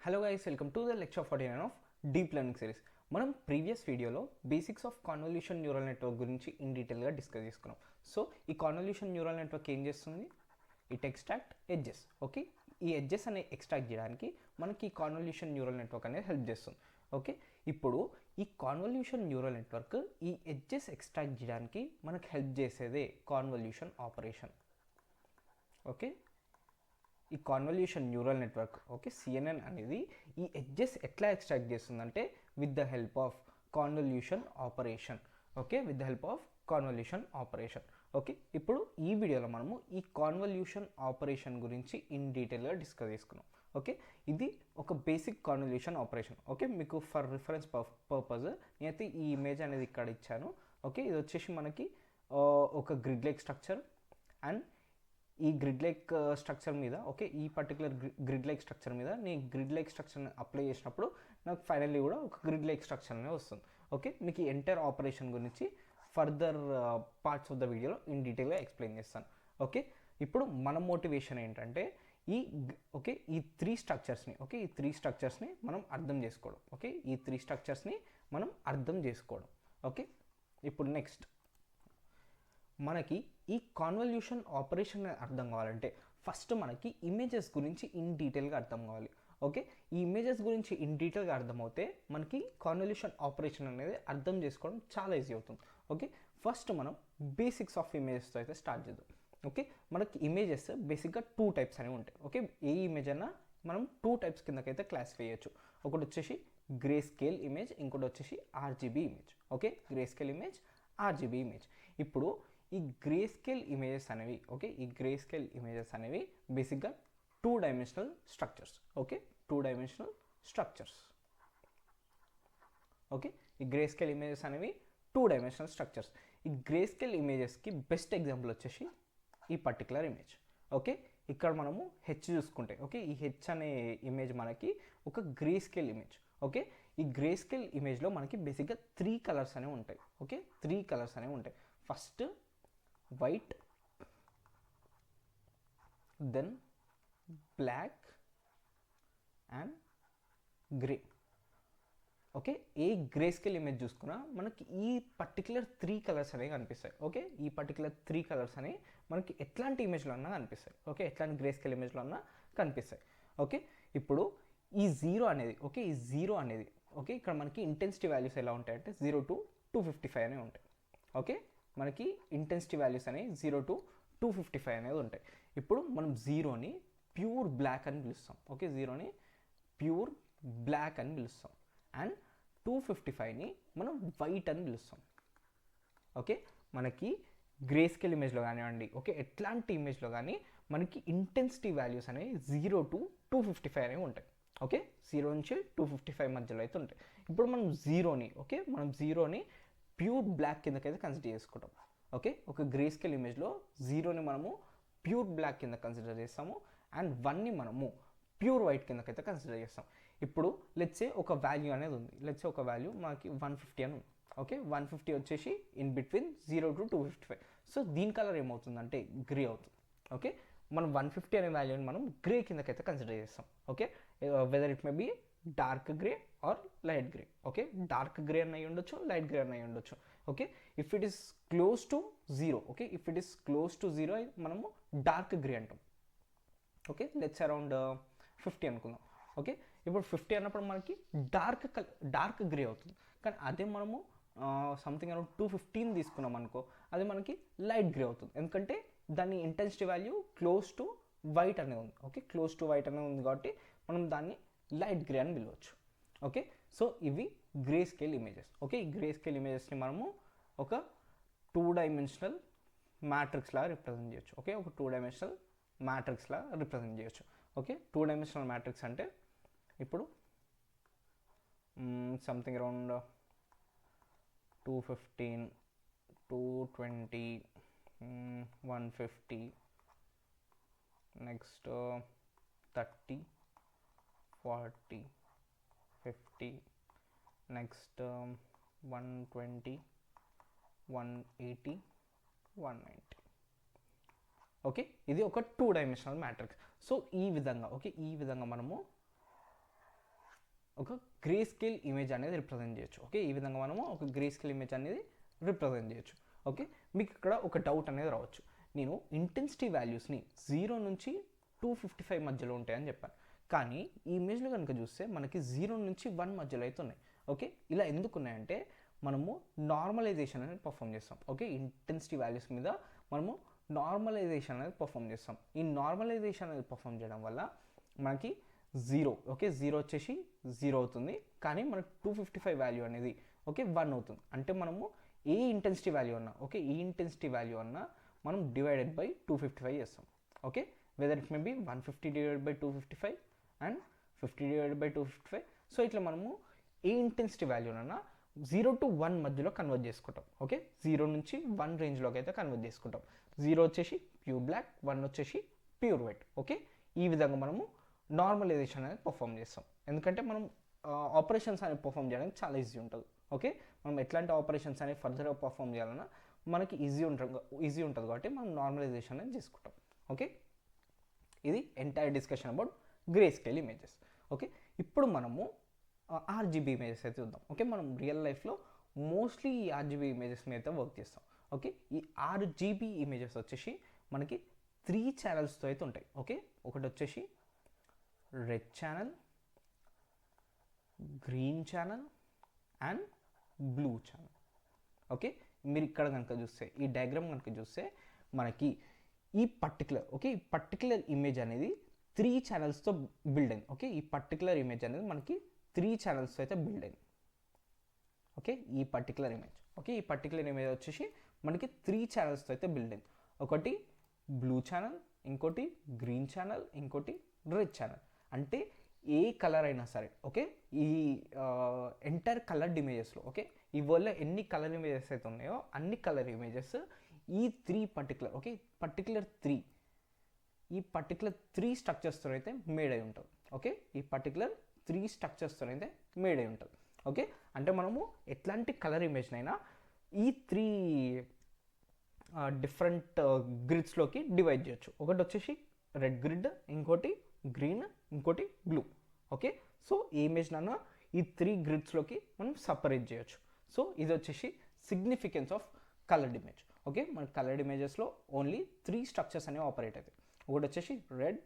Hello guys, welcome to the lecture 49 of deep learning series. మనం previous వీడియోలో basics of convolution neural network గురించి in డీటెయిల్గా discuss చేసుకున్నాం. So ఈ convolution neural network ఏం చేస్తుంది? It extract edges. ఓకే, ఈ ఎడ్జెస్ అనే ఎక్స్ట్రాక్ట్ చేయడానికి మనకి ఈ కాన్వల్యూషన్ న్యూరల్ నెట్వర్క్ అనేది హెల్ప్ చేస్తుంది. ఓకే, ఇప్పుడు ఈ కాన్వల్యూషన్ న్యూరల్ నెట్వర్క్ ఈ ఎడ్జెస్ ఎక్స్ట్రాక్ట్ చేయడానికి మనకు హెల్ప్ చేసేదే కాన్వల్యూషన్ ఆపరేషన్. ఓకే, ఈ కాన్వల్యూషన్ న్యూరల్ నెట్వర్క్ సిఎన్ఎన్ అనేది ఈ ఎడ్జెస్ ఎట్లా ఎక్స్ట్రాక్ట్ చేస్తుందంటే with the help of convolution operation. With the help of convolution operation. ఇప్పుడు ఈ వీడియోలో మనము ఈ కాన్వల్యూషన్ ఆపరేషన్ గురించి ఇన్ డీటెయిల్గా డిస్కస్ చేసుకున్నాం. ఇది ఒక బేసిక్ కాన్వల్యూషన్ ఆపరేషన్. మీకు ఫర్ రిఫరెన్స్ పర్పస్ నేనైతే ఈ ఇమేజ్ అనేది ఇక్కడ ఇచ్చాను. ఇది వచ్చేసి మనకి ఒక గ్రిడ్ లైక్ స్ట్రక్చర్, అండ్ ఈ గ్రిడ్ లైక్ స్ట్రక్చర్ మీద ఈ పర్టికులర్ గ్రిడ్ లైక్ స్ట్రక్చర్ మీద నేను గ్రిడ్ లైక్ స్ట్రక్చర్ని అప్లై చేసినప్పుడు నాకు ఫైనల్లీ కూడా ఒక గ్రిడ్ లైక్ స్ట్రక్చర్ అనేది వస్తుంది. మీకు ఈ ఎంటైర్ ఆపరేషన్ గురించి ఫర్దర్ పార్ట్స్ ఆఫ్ ద వీడియోలో ఇన్ డీటెయిల్గా ఎక్స్ప్లెయిన్ చేస్తాను. ఇప్పుడు మన మోటివేషన్ ఏంటంటే ఈ త్రీ స్ట్రక్చర్స్ని మనం అర్థం చేసుకోవడం. ఈ త్రీ స్ట్రక్చర్స్ని మనం అర్థం చేసుకోవడం. ఇప్పుడు నెక్స్ట్ మనకి ఈ కాన్వల్యూషన్ ఆపరేషన్ అర్థం కావాలంటే ఫస్ట్ మనకి ఇమేజెస్ గురించి ఇన్ డీటెయిల్గా అర్థం కావాలి. ఈ ఇమేజెస్ గురించి ఇన్ డీటెయిల్గా అర్థమవుతే మనకి కాన్వల్యూషన్ ఆపరేషన్ అనేది అర్థం చేసుకోవడం చాలా ఈజీ అవుతుంది. ఫస్ట్ మనం బేసిక్స్ ఆఫ్ ఇమేజెస్తో అయితే స్టార్ట్ చేద్దాం. మనకి ఇమేజెస్ బేసిక్గా టూ టైప్స్ అనేవి ఉంటాయి. ఏ ఇమేజ్ అన్నా మనం టూ టైప్స్ కిందకైతే క్లాసిఫై చేయొచ్చు. ఒకటి వచ్చేసి గ్రే స్కేల్ ఇమేజ్, ఇంకోటి వచ్చేసి RGB image. Grey scale image, RGB image. ఇప్పుడు ఈ గ్రే స్కేల్ ఇమేజెస్ అనేవి బేసిక్గా టూ డైమెన్షనల్ స్ట్రక్చర్స్. ఈ గ్రే స్కేల్ ఇమేజెస్ అనేవి టూ డైమెన్షనల్ స్ట్రక్చర్స్. ఈ గ్రే స్కేల్ ఇమేజెస్కి బెస్ట్ ఎగ్జాంపుల్ వచ్చేసి ఈ పర్టికులర్ ఇమేజ్. ఇక్కడ మనము హెచ్ చూసుకుంటే ఈ హెచ్ అనే ఇమేజ్ మనకి ఒక గ్రే స్కేల్ ఇమేజ్. ఈ గ్రే స్కేల్ ఇమేజ్లో మనకి బేసిక్గా త్రీ కలర్స్ అనేవి ఉంటాయి. First white, then black and grey. ఏ గ్రే స్కేల్ ఇమేజ్ చూసుకున్నా మనకి ఈ పర్టికులర్ త్రీ కలర్స్ అనేవి కనిపిస్తాయి. ఈ పర్టికులర్ త్రీ కలర్స్ అనేవి మనకి ఎట్లాంటి ఇమేజ్లో అన్నా కనిపిస్తాయి. ఎట్లాంటి గ్రే స్కేల్ ఇమేజ్లో అన్నా కనిపిస్తాయి. ఇప్పుడు ఈ జీరో అనేది ఇక్కడ మనకి ఇంటెన్సిటీ వాల్యూస్ ఎలా ఉంటాయంటే 0 to 255 అనేవి ఉంటాయి. మనకి ఇంటెన్సిటీ వాల్యూస్ అనేవి 0 to 255 అనేది ఉంటాయి. ఇప్పుడు మనం జీరోని ప్యూర్ బ్లాక్ అని పిలుస్తాం. జీరోని ప్యూర్ బ్లాక్ అని పిలుస్తాం, అండ్ 255ని మనం వైట్ అని పిలుస్తాం. మనకి గ్రే స్కేల్ ఇమేజ్లో కానివ్వండి, ఎట్లాంటి ఇమేజ్లో కానీ మనకి ఇంటెన్సిటీ వాల్యూస్ అనేవి 0 to 255 అనేవి ఉంటాయి. 0 నుంచి 255 మధ్యలో అయితే ఉంటాయి. ఇప్పుడు మనం జీరోని ప్యూర్ బ్లాక్ కిందకైతే కన్సిడర్ చేసుకుంటాం. ఒక గ్రే స్కేల్ ఇమేజ్లో జీరోని మనము ప్యూర్ బ్లాక్ కింద కన్సిడర్ చేస్తాము, అండ్ 1ని మనము ప్యూర్ వైట్ కిందకైతే కన్సిడర్ చేస్తాం. ఇప్పుడు లెట్స్ సే ఒక వాల్యూ అనేది ఉంది. ఒక వాల్యూ మనకి 150 అని ఉంది. 150 వచ్చేసి ఇన్ బిట్వీన్ 0 to 255. సో దీని కలర్ ఏమవుతుందంటే గ్రే అవుతుంది. మనం 150 అనే వాల్యూని మనం గ్రే కిందకైతే కన్సిడర్ చేస్తాం. Whether it may be dark grey or light grey. Dark grey అని అయి ఉండొచ్చు, లైట్ గ్రే అని అయి ఉండొచ్చు. If it is close to zero మనము డార్క్ గ్రే అంటాం. లెట్స్ అరౌండ్ 50 అనుకుందాం. ఇప్పుడు 50 అన్నప్పుడు మనకి డార్క్ గ్రే అవుతుంది. కానీ అదే మనము సంథింగ్ అరౌండ్ 215 తీసుకున్నాం అనుకో, అది మనకి లైట్ గ్రే అవుతుంది. ఎందుకంటే దాని intensity value close to white అనేది ఉంది. క్లోజ్ టు వైట్ అనేది ఉంది కాబట్టి మనం దాన్ని లైట్ గ్రే అని పిలవచ్చు. సో ఇవి గ్రే స్కేల్ ఇమేజెస్. ఈ గ్రే స్కేల్ ఇమేజెస్ని మనము ఒక టూ డైమెన్షనల్ మ్యాట్రిక్స్ లాగా రిప్రజెంట్ చేయొచ్చు. ఒక టూ డైమెన్షనల్ మ్యాట్రిక్స్ లాగా రిప్రజెంట్ చేయొచ్చు. టూ డైమెన్షనల్ మ్యాట్రిక్స్ అంటే ఇప్పుడు సంథింగ్ అరౌండ్ 215, 220, 150, నెక్స్ట్ 30, 40, 50, నెక్స్ట్ 120, 180, 190. ఇది ఒక టూ డైమెన్షనల్ మ్యాట్రిక్స్. సో ఈ విధంగా మనము ఒక గ్రే స్కేల్ ఇమేజ్ అనేది రిప్రజెంట్ చేయొచ్చు. ఓకే, ఈ విధంగా మనము ఒక గ్రే స్కేల్ ఇమేజ్ అనేది రిప్రజెంట్ చేయొచ్చు. ఓకే, మీకు ఇక్కడ ఒక డౌట్ అనేది రావచ్చు. నేను ఇంటెన్సిటీ వాల్యూస్ని 0 నుంచి 255 మధ్యలో ఉంటాయని చెప్పాను, కానీ ఈ ఇమేజ్లో కనుక చూస్తే మనకి 0 నుంచి 1 మధ్యలో అయితే ఉన్నాయి. ఓకే, ఇలా ఎందుకు ఉన్నాయంటే మనము నార్మలైజేషన్ అనేది పర్ఫామ్ చేస్తాం. ఓకే, ఇంటెన్సిటీ వాల్యూస్ మీద మనము నార్మలైజేషన్ అనేది పర్ఫామ్ చేస్తాం. ఈ నార్మలైజేషన్ అనేది పర్ఫామ్ చేయడం వల్ల మనకి 0, ఓకే, 0 వచ్చేసి 0 అవుతుంది, కానీ మనకు 255 వాల్యూ అనేది ఓకే 1 అవుతుంది. అంటే మనము ఏ ఇంటెన్సిటీ వాల్యూ అన్నా, ఓకే, ఈ ఇంటెన్సిటీ వాల్యూ అన్నా మనం డివైడెడ్ బై 255 చేస్తాం. Okay, weather it may be 150 divided by 255 and 50 divided by 255. So ఇట్లా మనము ఏ ఇంటెన్సిటీ వాల్యూనన్నా 0 to 1 మధ్యలో కన్వర్ట్ చేసుకుంటాం. ఓకే, 0 నుంచి 1 రేంజ్లోకి అయితే కన్వర్ట్ చేసుకుంటాం. 0 వచ్చేసి ప్యూర్ బ్లాక్, 1 వచ్చేసి ప్యూర్ వైట్. ఓకే, ఈ విధంగా మనము నార్మలైజేషన్ అనేది పర్ఫామ్ చేస్తాం. ఎందుకంటే మనం ఆపరేషన్స్ అనేది పర్ఫామ్ చేయడానికి చాలా ఈజీ ఉంటుంది. ఓకే, మనం ఎట్లాంటి ఆపరేషన్స్ అనేది ఫర్దర్గా పర్ఫామ్ చేయాలన్నా మనకి ఈజీ ఉంటుంది కాబట్టి మనం నార్మలైజేషన్ అనేది చేసుకుంటాం. ఓకే, ఇది entire discussion about grey scale images. Okay, ఇప్పుడు మనము ఆర్జీబీ ఇమేజెస్ అయితే చూద్దాం. ఓకే, మనం రియల్ లైఫ్లో మోస్ట్లీ ఈ ఆర్జీబీ ఇమేజెస్ మీద అయితే వర్క్ చేస్తాం. ఓకే, ఈ ఆర్జీబీ ఇమేజెస్ వచ్చేసి మనకి 3 ఛానల్స్తో అయితే ఉంటాయి. ఓకే, ఒకటి వచ్చేసి red channel, green channel and blue channel. Okay, మీరు ఇక్కడ కనుక చూస్తే ఈ డయాగ్రామ్ కనుక చూస్తే మనకి ఈ పర్టికులర్ ఇమేజ్ అనేది 3 ఛానల్స్తో బిల్డ్ అయింది. ఓకే, ఈ పర్టికులర్ ఇమేజ్ అనేది మనకి 3 ఛానల్స్తో అయితే బిల్డ్ అయింది. ఓకే, ఈ పర్టికులర్ ఇమేజ్ వచ్చేసి మనకి 3 ఛానల్స్తో అయితే బిల్డ్ అయింది. ఒకటి బ్లూ ఛానల్, ఇంకోటి గ్రీన్ ఛానల్, ఇంకోటి రెడ్ ఛానల్. అంటే ఏ కలర్ అయినా సరే, ఓకే, ఈ ఎంటైర్ కలర్డ్ ఇమేజెస్లో, ఓకే, ఈ వరల్డ్లో ఎన్ని కలర్ ఇమేజెస్ అయితే ఉన్నాయో అన్ని కలర్ ఇమేజెస్ ఈ 3 పర్టికులర్ 3 స్ట్రక్చర్స్తో అయితే మేడ్ అయి ఉంటుంది. ఓకే, ఈ పర్టికులర్ 3 స్ట్రక్చర్స్తో అయితే మేడ్ అయి ఉంటుంది. ఓకే, అంటే మనము ఎట్లాంటి కలర్ ఇమేజ్నైనా ఈ 3 డిఫరెంట్ గ్రిడ్స్లోకి డివైడ్ చేయొచ్చు. ఒకటి వచ్చేసి రెడ్ గ్రిడ్, ఇంకోటి గ్రీన్, ఇంకోటి బ్లూ. ఓకే, సో ఈ ఇమేజ్నైనా ఈ 3 గ్రిడ్స్లోకి మనం సపరేట్ చేయొచ్చు. సో ఇది వచ్చేసి significance of coloured image. Okay, మన కలర్డ్ ఇమేజెస్లో ఓన్లీ 3 స్ట్రక్చర్స్ అనేవి ఆపరేట్ అవుతాయి. ఒకటి వచ్చేసి రెడ్,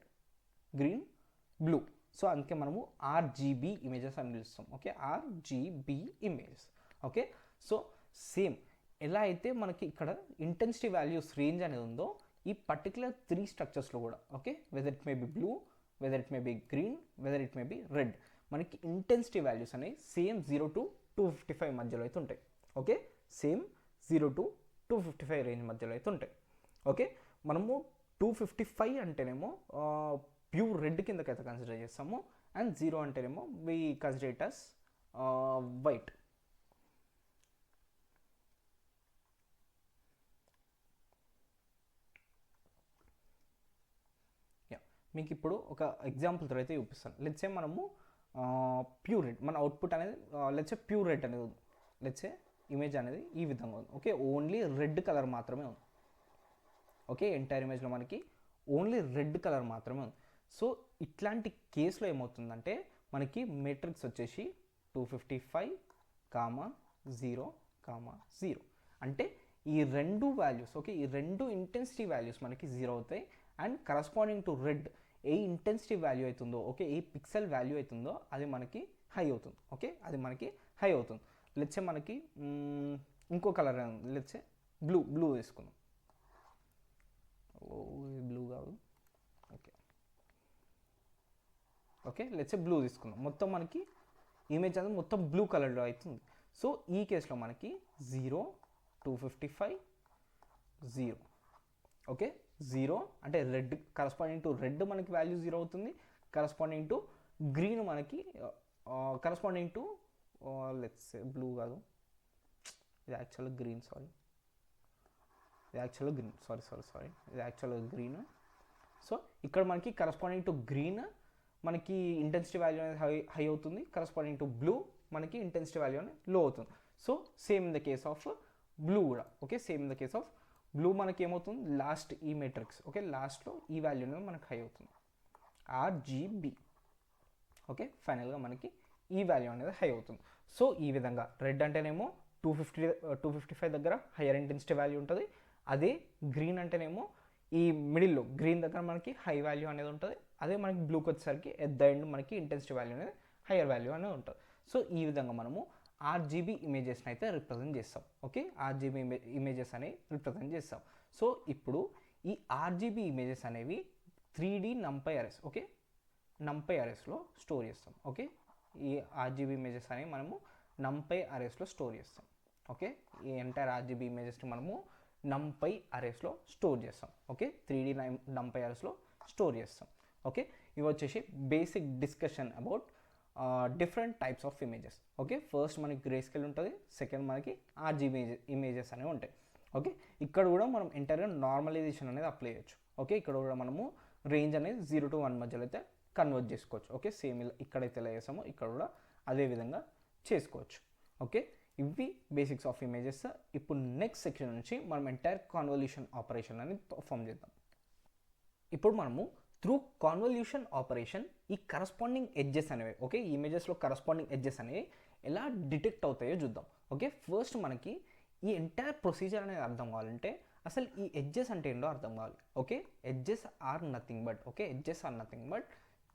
గ్రీన్, బ్లూ. సో అందుకే మనము ఆర్జీబీ ఇమేజెస్ అని పిలుస్తాం. Okay, RGB images. Okay, so same ఎలా అయితే మనకి ఇక్కడ ఇంటెన్సిటీ వాల్యూస్ రేంజ్ అనేది ఉందో ఈ పర్టికులర్ 3 స్ట్రక్చర్స్లో కూడా, okay, weather it may be blue, weather it may be green, weather it may be red, మనకి ఇంటెన్సిటీ వాల్యూస్ అనేవి సేమ్ 0 to 255 మధ్యలో అయితే ఉంటాయి. ఓకే, సేమ్ 0 to 255 రేంజ్ మధ్యలో అయితే ఉంటాయి. ఓకే, మనము 255 అంటేనేమో ప్యూర్ రెడ్ కిందకైతే కన్సిడర్ చేస్తాము, అండ్ 0 అంటేనేమో we consider it as white. మీకు ఇప్పుడు ఒక ఎగ్జాంపుల్తో అయితే చూపిస్తాను. లెట్సే మనము ప్యూర్ రెడ్, మన అవుట్పుట్ అనేది లెట్సే ప్యూర్ రెడ్ అనేది ఉంది. లెట్సే ఇమేజ్ అనేది ఈ విధంగా ఉంది. ఓకే, ఓన్లీ రెడ్ కలర్ మాత్రమే ఉంది. ఓకే, ఎంటైర్ ఇమేజ్లో మనకి ఓన్లీ రెడ్ కలర్ మాత్రమే ఉంది. సో ఇట్లాంటి కేసులో ఏమవుతుందంటే మనకి మెట్రిక్స్ వచ్చేసి 255, 0, 0. అంటే ఈ 2 వాల్యూస్, ఓకే, ఈ 2 ఇంటెన్సిటీ వాల్యూస్ మనకి 0 అవుతాయి. And corresponding to red A intensity value అవుతుందో, ఓకే, ఏ పిక్సెల్ వాల్యూ అవుతుందో అది మనకి హై అవుతుంది. ఓకే, అది మనకి హై అవుతుంది. లెట్సే మనకి ఇంకో కలర్ లెట్సే బ్లూ తీసుకుందాం. బ్లూ కాదు, ఓకే, లెట్సే బ్లూ తీసుకుందాం. మొత్తం మనకి ఇమేజ్ అనేది మొత్తం బ్లూ కలర్లో అవుతుంది. సో ఈ కేసులో మనకి 0, 255, 0. ఓకే, 0 అంటే రెడ్, కరస్పాండింగ్ టు రెడ్ మనకి వాల్యూ 0 అవుతుంది. కరస్పాండింగ్ టు గ్రీన్ మనకి కరస్పాండింగ్ టు లెట్స్ బ్లూ కాదు, ఇది యాక్చువల్గా గ్రీన్, సారీ, ఇది యాక్చువల్గా గ్రీన్. సో ఇక్కడ మనకి కరస్పాండింగ్ టు గ్రీన్ మనకి ఇంటెన్సిటీ వాల్యూ అనేది హై అవుతుంది. కరస్పాండింగ్ టు బ్లూ మనకి ఇంటెన్సిటీ వాల్యూ అనేది లో అవుతుంది. So same in the case of blue కూడా. Okay, same in the case of blue మనకి ఏమవుతుంది, లాస్ట్ ఈ మెట్రిక్స్, ఓకే, లాస్ట్లో ఈ వాల్యూ అనేది మనకి హై అవుతుంది, ఆర్జీబీ. ఓకే, ఫైనల్గా మనకి ఈ వాల్యూ అనేది హై అవుతుంది. సో ఈ విధంగా రెడ్ అంటేనేమో 255 దగ్గర హయ్యర్ ఇంటెన్సిటీ వాల్యూ ఉంటుంది. అదే గ్రీన్ అంటేనేమో ఈ మిడిల్లో గ్రీన్ దగ్గర మనకి హై వాల్యూ అనేది ఉంటుంది. అదే మనకి బ్లూకి వచ్చేసరికి ఎట్ ద ఎండ్ మనకి ఇంటెన్సిటీ వాల్యూ అనేది హయ్యర్ వాల్యూ అనేది ఉంటుంది. సో ఈ విధంగా మనము ఆర్జీబీ ఇమేజెస్ని అయితే రిప్రజెంట్ చేస్తాం. ఓకే, ఆర్జీబీ ఇమేజెస్ అనేవి రిప్రజెంట్ చేస్తాం. సో ఇప్పుడు ఈ ఆర్జీబీ ఇమేజెస్ అనేవి 3D NumPy arrays, okay, NumPy అరేస్లో స్టోర్ చేస్తాం. ఓకే, ఈ ఆర్జీబీ ఇమేజెస్ అనేవి మనము నంపై అరేస్లో స్టోర్ చేస్తాం. ఓకే, ఈ ఎంటైర్ ఆర్జీబీ ఇమేజెస్ని మనము నంపై అరేస్లో స్టోర్ చేస్తాం. ఓకే, 3D నంపై అరేస్లో స్టోర్ చేస్తాం. ఓకే, ఇవి వచ్చేసి basic discussion about different types of images. Okay, first మనకి గ్రే స్కేల్ ఉంటుంది, సెకండ్ మనకి ఆర్జీబీ ఇమేజెస్ అనేవి ఉంటాయి. ఓకే, ఇక్కడ కూడా మనం ఎంటైర్గా నార్మలైజేషన్ అనేది అప్లై చేయొచ్చు. ఓకే, ఇక్కడ కూడా మనము రేంజ్ అనేది 0 to 1 మధ్యలో అయితే కన్వర్ట్ చేసుకోవచ్చు. ఓకే, సేమ్ ఇలా ఇక్కడైతే ఎలా చేసామో ఇక్కడ కూడా అదే విధంగా చేసుకోవచ్చు. ఓకే, ఇవి బేసిక్స్ ఆఫ్ ఇమేజెస్. ఇప్పుడు నెక్స్ట్ సెక్షన్ నుంచి మనం ఎంటైర్ కాన్వల్యూషన్ ఆపరేషన్ అని పర్ఫామ్ చేద్దాం. ఇప్పుడు మనము త్రూ కాన్వల్యూషన్ ఆపరేషన్ ఈ కరస్పాండింగ్ ఎడ్జెస్ అనేవి, ఓకే, ఈ ఇమేజెస్లో కరస్పాండింగ్ ఎడ్జెస్ అనేవి ఎలా డిటెక్ట్ అవుతాయో చూద్దాం. ఓకే, ఫస్ట్ మనకి ఈ ఎంటైర్ ప్రొసీజర్ అనేది అర్థం కావాలంటే అసలు ఈ ఎడ్జెస్ అంటే ఏంటో అర్థం కావాలి. Okay, edges are nothing but, okay, edges are nothing but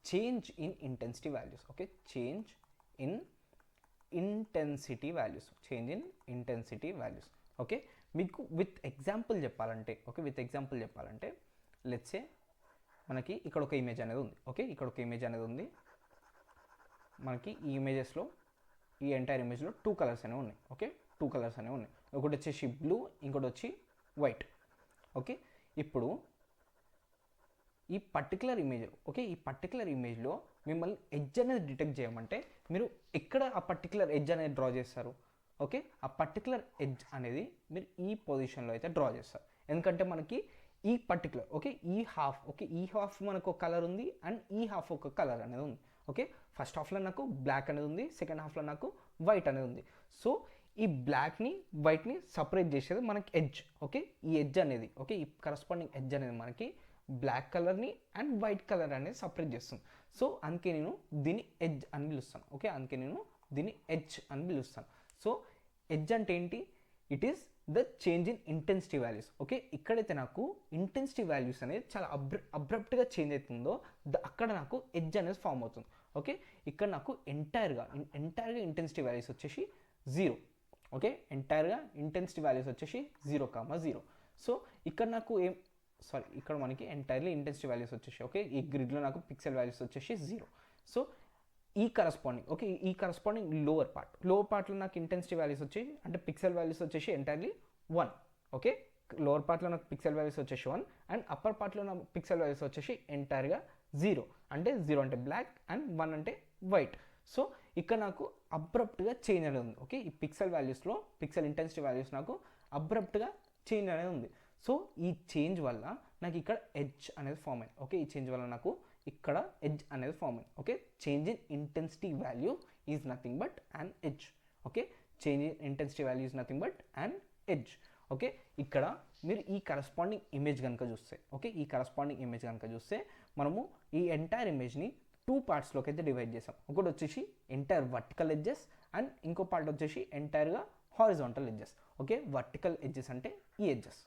change in intensity values. Okay, change in intensity values, change in intensity values. Okay, మీకు విత్ ఎగ్జాంపుల్ చెప్పాలంటే, ఓకే, విత్ ఎగ్జాంపుల్ చెప్పాలంటే లెట్స్ సే మనకి ఇక్కడ ఒక image అనేది ఉంది. Okay, ఇక్కడ ఒక ఇమేజ్ అనేది ఉంది. మనకి ఈ ఇమేజెస్లో ఈ ఎంటైర్ ఇమేజ్లో 2 కలర్స్ అనేవి ఉన్నాయి. ఓకే, 2 కలర్స్ అనేవి ఉన్నాయి. ఒకటి వచ్చేసి బ్లూ, ఇంకోటి వచ్చి వైట్. ఓకే, ఇప్పుడు ఈ పర్టికులర్ ఇమేజ్, ఓకే, ఈ పర్టికులర్ ఇమేజ్లో మిమ్మల్ని ఎడ్జ్ అనేది డిటెక్ట్ చేయమంటే మీరు ఎక్కడ ఆ పర్టికులర్ ఎడ్జ్ అనేది డ్రా చేస్తారు? ఓకే, ఆ పర్టికులర్ ఎడ్జ్ అనేది మీరు ఈ పొజిషన్లో అయితే డ్రా చేస్తారు. ఎందుకంటే మనకి ఈ పర్టికులర్, ఓకే, ఈ హాఫ్, ఓకే, ఈ హాఫ్ మనకు ఒక కలర్ ఉంది అండ్ ఈ హాఫ్ ఒక కలర్ అనేది ఉంది. ఓకే, ఫస్ట్ హాఫ్లో నాకు బ్లాక్ అనేది ఉంది, సెకండ్ హాఫ్లో నాకు వైట్ అనేది ఉంది. సో ఈ బ్లాక్ని వైట్ని సపరేట్ చేసేది మనకి ఎడ్జ్. ఓకే, ఈ ఎడ్జ్ అనేది, ఓకే, ఈ కరస్పాండింగ్ ఎడ్జ్ అనేది మనకి బ్లాక్ కలర్ని అండ్ వైట్ కలర్ అనేది సపరేట్ చేస్తుంది. సో అందుకే నేను దీన్ని ఎడ్జ్ అని పిలుస్తాను. ఓకే, అందుకే నేను దీన్ని ఎడ్జ్ అని పిలుస్తాను. సో ఎడ్జ్ అంటే ఏంటి? It is the change in intensity values. Okay, ఇక్కడైతే నాకు ఇంటెన్సిటీ వాల్యూస్ అనేది చాలా అబ్రప్ట్గా చేంజ్ అవుతుందో అక్కడ నాకు ఎడ్జ్ అనేది ఫామ్ అవుతుంది. ఓకే, ఇక్కడ నాకు ఎంటైర్గా ఇంటెన్సిటీ వాల్యూస్ వచ్చేసి 0. ఓకే, ఎంటైర్గా ఇంటెన్సిటీ వాల్యూస్ వచ్చేసి 0,0. సో ఇక్కడ నాకు ఇక్కడ మనకి ఎంటైర్లీ ఇంటెన్సిటీ వాల్యూస్ వచ్చేసి, ఓకే, ఈ గ్రిడ్లో నాకు పిక్సెల్ వాల్యూస్ వచ్చేసి 0. సో ఈ కరస్పాండింగ్, ఓకే, ఈ కరస్పాండింగ్ లోవర్ పార్ట్లో నాకు ఇంటెన్సిటీ వాల్యూస్ వచ్చేసి అంటే పిక్సెల్ వాల్యూస్ వచ్చేసి ఎంటైర్లీ 1. ఓకే, లోవర్ పార్ట్లో నాకు పిక్సెల్ వాల్యూస్ వచ్చేసి 1 అండ్ అప్పర్ పార్ట్లో నాకు పిక్సెల్ వాల్యూస్ వచ్చేసి ఎంటైర్గా 0. అంటే 0 అంటే బ్లాక్ అండ్ 1 అంటే వైట్. సో ఇక్కడ నాకు అబ్రప్ట్గా చేంజ్ అనేది ఉంది. ఓకే, ఈ పిక్సెల్ ఇంటెన్సిటీ వాల్యూస్ నాకు అబ్రప్ట్గా చేంజ్ అనేది ఉంది. సో ఈ చేంజ్ వల్ల నాకు ఇక్కడ ఎడ్జ్ అనేది ఫామ్ అయింది. ఓకే, ఈ చేంజ్ వల్ల నాకు ఇక్కడ ఎడ్జ్ అనేది ఫామ్ అయింది. Okay, change in intensity value is nothing but an edge. Okay, change in intensity value is nothing but an edge. Okay, ఇక్కడ మీరు ఈ కరస్పాండింగ్ ఇమేజ్ కనుక చూస్తే, ఓకే, ఈ కరస్పాండింగ్ ఇమేజ్ కనుక చూస్తే మనము ఈ ఎంటైర్ ఇమేజ్ని 2 పార్ట్స్లోకి అయితే డివైడ్ చేసాం. ఒకటి వచ్చేసి ఎంటైర్ వర్టికల్ ఎడ్జెస్ అండ్ ఇంకో పార్ట్ వచ్చేసి ఎంటైర్గా horizontal edges. Okay, vertical edges అంటే ఈ edges,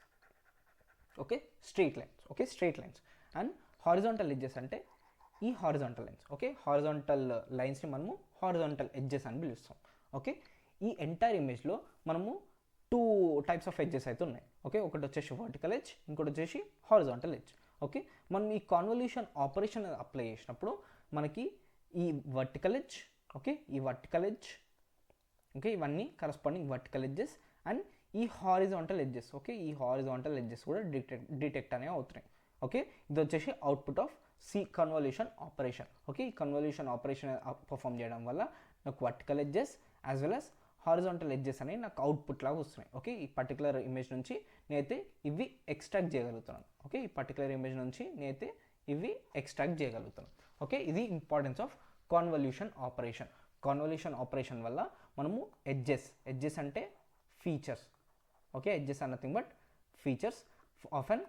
okay, straight lines and horizontal edges అంటే ఈ హారిజాంటల్ లైన్స్. ఓకే, హారిజాంటల్ లైన్స్ని మనము హారిజాంటల్ ఎడ్జెస్ అని పిలుస్తాం. ఓకే, ఈ ఎంటైర్ ఇమేజ్లో మనము 2 టైప్స్ ఆఫ్ ఎడ్జెస్ అయితే ఉన్నాయి. ఓకే, ఒకటి వచ్చేసి వర్టికల్ ఎడ్జ్, ఇంకోటి వచ్చేసి హారిజాంటల్ ఎడ్జ్. ఓకే, మనం ఈ కాన్వల్యూషన్ ఆపరేషన్ అప్లై చేసినప్పుడు మనకి ఈ వర్టికల్ ఎడ్జ్, ఓకే, ఓకే, ఇవన్నీ కరస్పాండింగ్ వర్టికల్ ఎడ్జెస్ అండ్ ఈ హారిజాంటల్ ఎడ్జెస్, ఓకే, ఈ హారిజాంటల్ ఎడ్జెస్ కూడా డిటెక్ట్ అనేవి అవుతున్నాయి. ఓకే, ఇది వచ్చేసి output of convolution operation. Okay, ఈ కన్వల్యూషన్ ఆపరేషన్ పర్ఫామ్ చేయడం వల్ల నాకు vertical edges as well as horizontal edges అనేవి నాకు అవుట్పుట్ లాగా వస్తున్నాయి. ఓకే, ఈ పర్టికులర్ ఇమేజ్ నుంచి నేనైతే ఇవి ఎక్స్ట్రాక్ట్ చేయగలుగుతున్నాను. ఓకే, ఈ పర్టికులర్ ఇమేజ్ నుంచి నేనైతే ఇవి ఎక్స్ట్రాక్ట్ చేయగలుగుతున్నాను. ఓకే, ఇది ఇంపార్టెన్స్ ఆఫ్ కాన్వల్యూషన్ ఆపరేషన్ వల్ల మనము ఎడ్జెస్ అంటే features. Okay, edges are nothing but features of an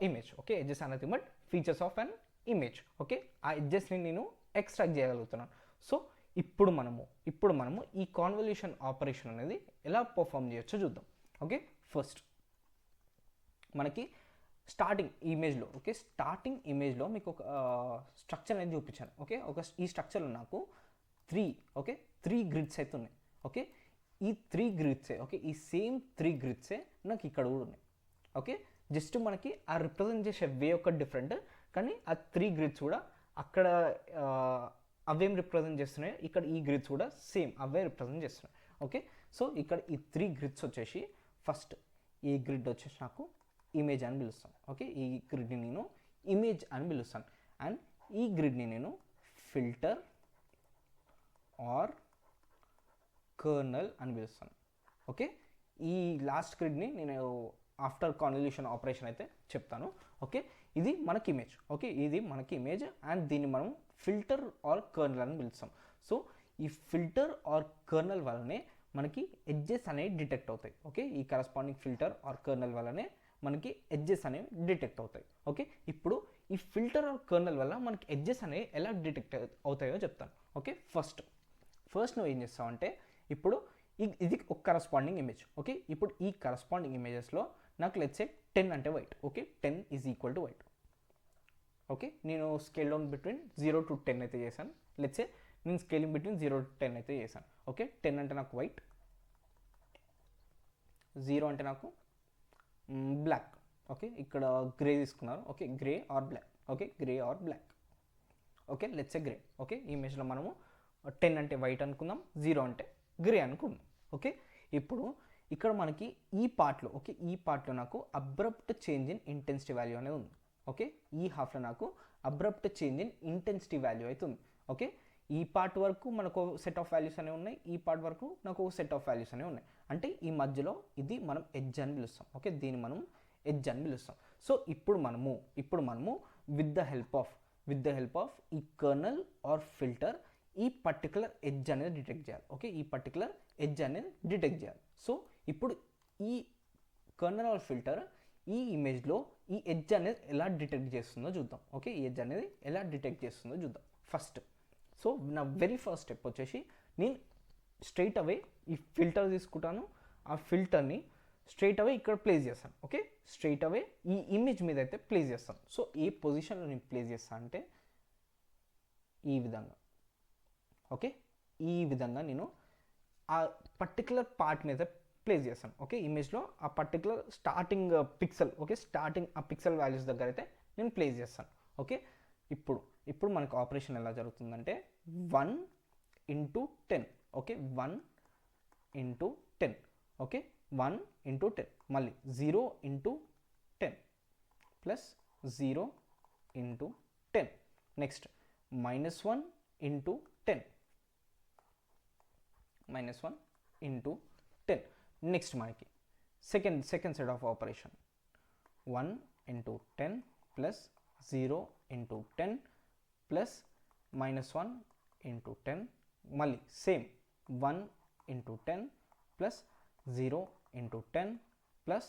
image. Okay, edges are nothing but features of an image. Okay, ఆ ఎడ్జెస్ని నేను ఎక్స్ట్రాక్ట్ చేయగలుగుతున్నాను. సో ఇప్పుడు మనము ఈ కాన్వల్యూషన్ ఆపరేషన్ అనేది ఎలా పర్ఫామ్ చేయొచ్చో చూద్దాం. ఓకే, ఫస్ట్ మనకి స్టార్టింగ్ ఇమేజ్లో మీకు ఒక స్ట్రక్చర్ అనేది చూపించాను. ఓకే, ఈ స్ట్రక్చర్లో నాకు త్రీ గ్రిడ్స్ అయితే ఉన్నాయి. ఓకే, ఈ సేమ్ త్రీ గ్రిడ్సే నాకు ఇక్కడ కూడా ఉన్నాయి. ఓకే, జస్ట్ మనకి ఆ రిప్రజెంట్ చేసే వే ఒక డిఫరెంట్, కానీ ఆ త్రీ గ్రిడ్స్ కూడా అక్కడ అవేం రిప్రజెంట్ చేస్తున్నాయి, ఇక్కడ ఈ గ్రిడ్స్ కూడా సేమ్ అవే రిప్రజెంట్ చేస్తున్నాయి. ఓకే, సో ఇక్కడ ఈ త్రీ గ్రిడ్స్ వచ్చేసి ఫస్ట్ ఈ గ్రిడ్ వచ్చేసి నాకు ఇమేజ్ అని పిలుస్తాను. ఓకే, ఈ గ్రిడ్ని నేను ఇమేజ్ అని పిలుస్తాను. అండ్ ఈ గ్రిడ్ని నేను ఫిల్టర్ ఆర్ కర్నల్ అని పిలుస్తాను. ఓకే, ఈ లాస్ట్ గ్రిడ్ని నేను ఆఫ్టర్ కాన్వల్యూషన్ ఆపరేషన్ అయితే చెప్తాను. ఓకే, ఇది మనకి ఇమేజ్. ఓకే, ఇది మనకి ఇమేజ్ అండ్ దీన్ని మనం ఫిల్టర్ ఆర్ కర్నల్ అని పిలుస్తాం. సో ఈ ఫిల్టర్ ఆర్ కర్నల్ వల్లనే మనకి ఎడ్జెస్ అనేవి డిటెక్ట్ అవుతాయి. ఓకే, ఈ కరస్పాండింగ్ ఫిల్టర్ ఆర్ కర్నల్ వల్లనే మనకి ఎడ్జెస్ అనేవి డిటెక్ట్ అవుతాయి. ఓకే, ఇప్పుడు ఈ ఫిల్టర్ ఆర్ కర్నల్ వల్ల మనకి ఎడ్జెస్ అనేవి ఎలా డిటెక్ట్ అవుతాయో చెప్తాను. ఓకే, ఫస్ట్ నువ్వు ఏం చేస్తావంటే ఇప్పుడు ఇది ఒక కరస్పాండింగ్ ఇమేజ్. ఓకే, ఇప్పుడు ఈ కరస్పాండింగ్ ఇమేజెస్లో నాకు లెట్స్ సే 10 అంటే white. Okay, 10 is equal to white. Okay, నేను స్కేల్ డౌన్ బిట్వీన్ 0 to 10 అయితే చేశాను. లెట్స్ సే నేను స్కేలింగ్ బిట్వీన్ 0 to 10 అయితే చేశాను. ఓకే, 10 అంటే నాకు వైట్, 0 అంటే నాకు బ్లాక్. ఓకే, ఇక్కడ గ్రే తీసుకున్నారు. Okay, grey or black. Okay, grey or black. Okay, let's say grey. Okay, ఈ ఇమేజ్లో మనము 10 అంటే వైట్ అనుకుందాం, 0 అంటే గ్రే అనుకుందాం. ఓకే, ఇప్పుడు ఇక్కడ మనకి ఈ పార్ట్లో నాకు abrupt change in intensity value అనేది ఉంది. ఓకే, ఈ హాఫ్లో నాకు abrupt change in intensity value అయితే ఉంది. ఓకే, ఈ పార్ట్ వరకు మనకు సెట్ ఆఫ్ వాల్యూస్ అనేవి ఉన్నాయి, ఈ పార్ట్ వరకు నాకు సెట్ ఆఫ్ వాల్యూస్ అనేవి ఉన్నాయి. అంటే ఈ మధ్యలో ఇది మనం ఎడ్జ్ అని పిలుస్తాం. ఓకే, దీన్ని మనం ఎడ్జ్ అని పిలుస్తాం. సో ఇప్పుడు మనము విత్ ద హెల్ప్ ఆఫ్ ఈ కర్నల్ ఆర్ ఫిల్టర్ ఈ పర్టికులర్ ఎడ్జ్ అనేది డిటెక్ట్ చేయాలి. ఓకే, ఈ పర్టికులర్ ఎడ్జ్ అనేది డిటెక్ట్ చేయాలి. సో ఇప్పుడు ఈ కర్నల్ ఆర్ ఫిల్టర్ ఈ ఇమేజ్లో ఈ ఎడ్జ్ అనేది ఎలా డిటెక్ట్ చేస్తుందో చూద్దాం. ఓకే, ఈ ఎడ్జ్ అనేది ఎలా డిటెక్ట్ చేస్తుందో చూద్దాం ఫస్ట్. సో నా వెరీ ఫస్ట్ స్టెప్ వచ్చేసి నేను స్ట్రైట్ అవే ఈ ఫిల్టర్ తీసుకుంటాను, ఆ ఫిల్టర్ని స్ట్రైట్ అవే ఇక్కడ ప్లేస్ చేస్తాను. ఓకే, స్ట్రైట్ అవే ఈ ఇమేజ్ మీద అయితే ప్లేస్ చేస్తాను. సో ఏ పొజిషన్లో నేను ప్లేస్ చేస్తాను అంటే ఈ విధంగా. ఓకే, ఈ విధంగా నేను ఆ పర్టికులర్ పార్ట్ మీద ప్లేస్ చేస్తాను. ఓకే, ఇమేజ్లో ఆ particular starting pixel, okay, starting ఆ పిక్సెల్ వాల్యూస్ దగ్గర అయితే నేను ప్లేస్ చేస్తాను. ఓకే, ఇప్పుడు మనకు ఆపరేషన్ ఎలా జరుగుతుందంటే 1 into 10. Okay, 1 into 10. Okay, 1 into 10 మళ్ళీ 0 into 10 plus 0 into 10. Next -1 into 10 -1 into 10. Next మనకి second set of operation 1 into 10 plus 0 into 10 plus -1 into 10 మళ్ళీ same 1 into 10 plus 0 into 10 plus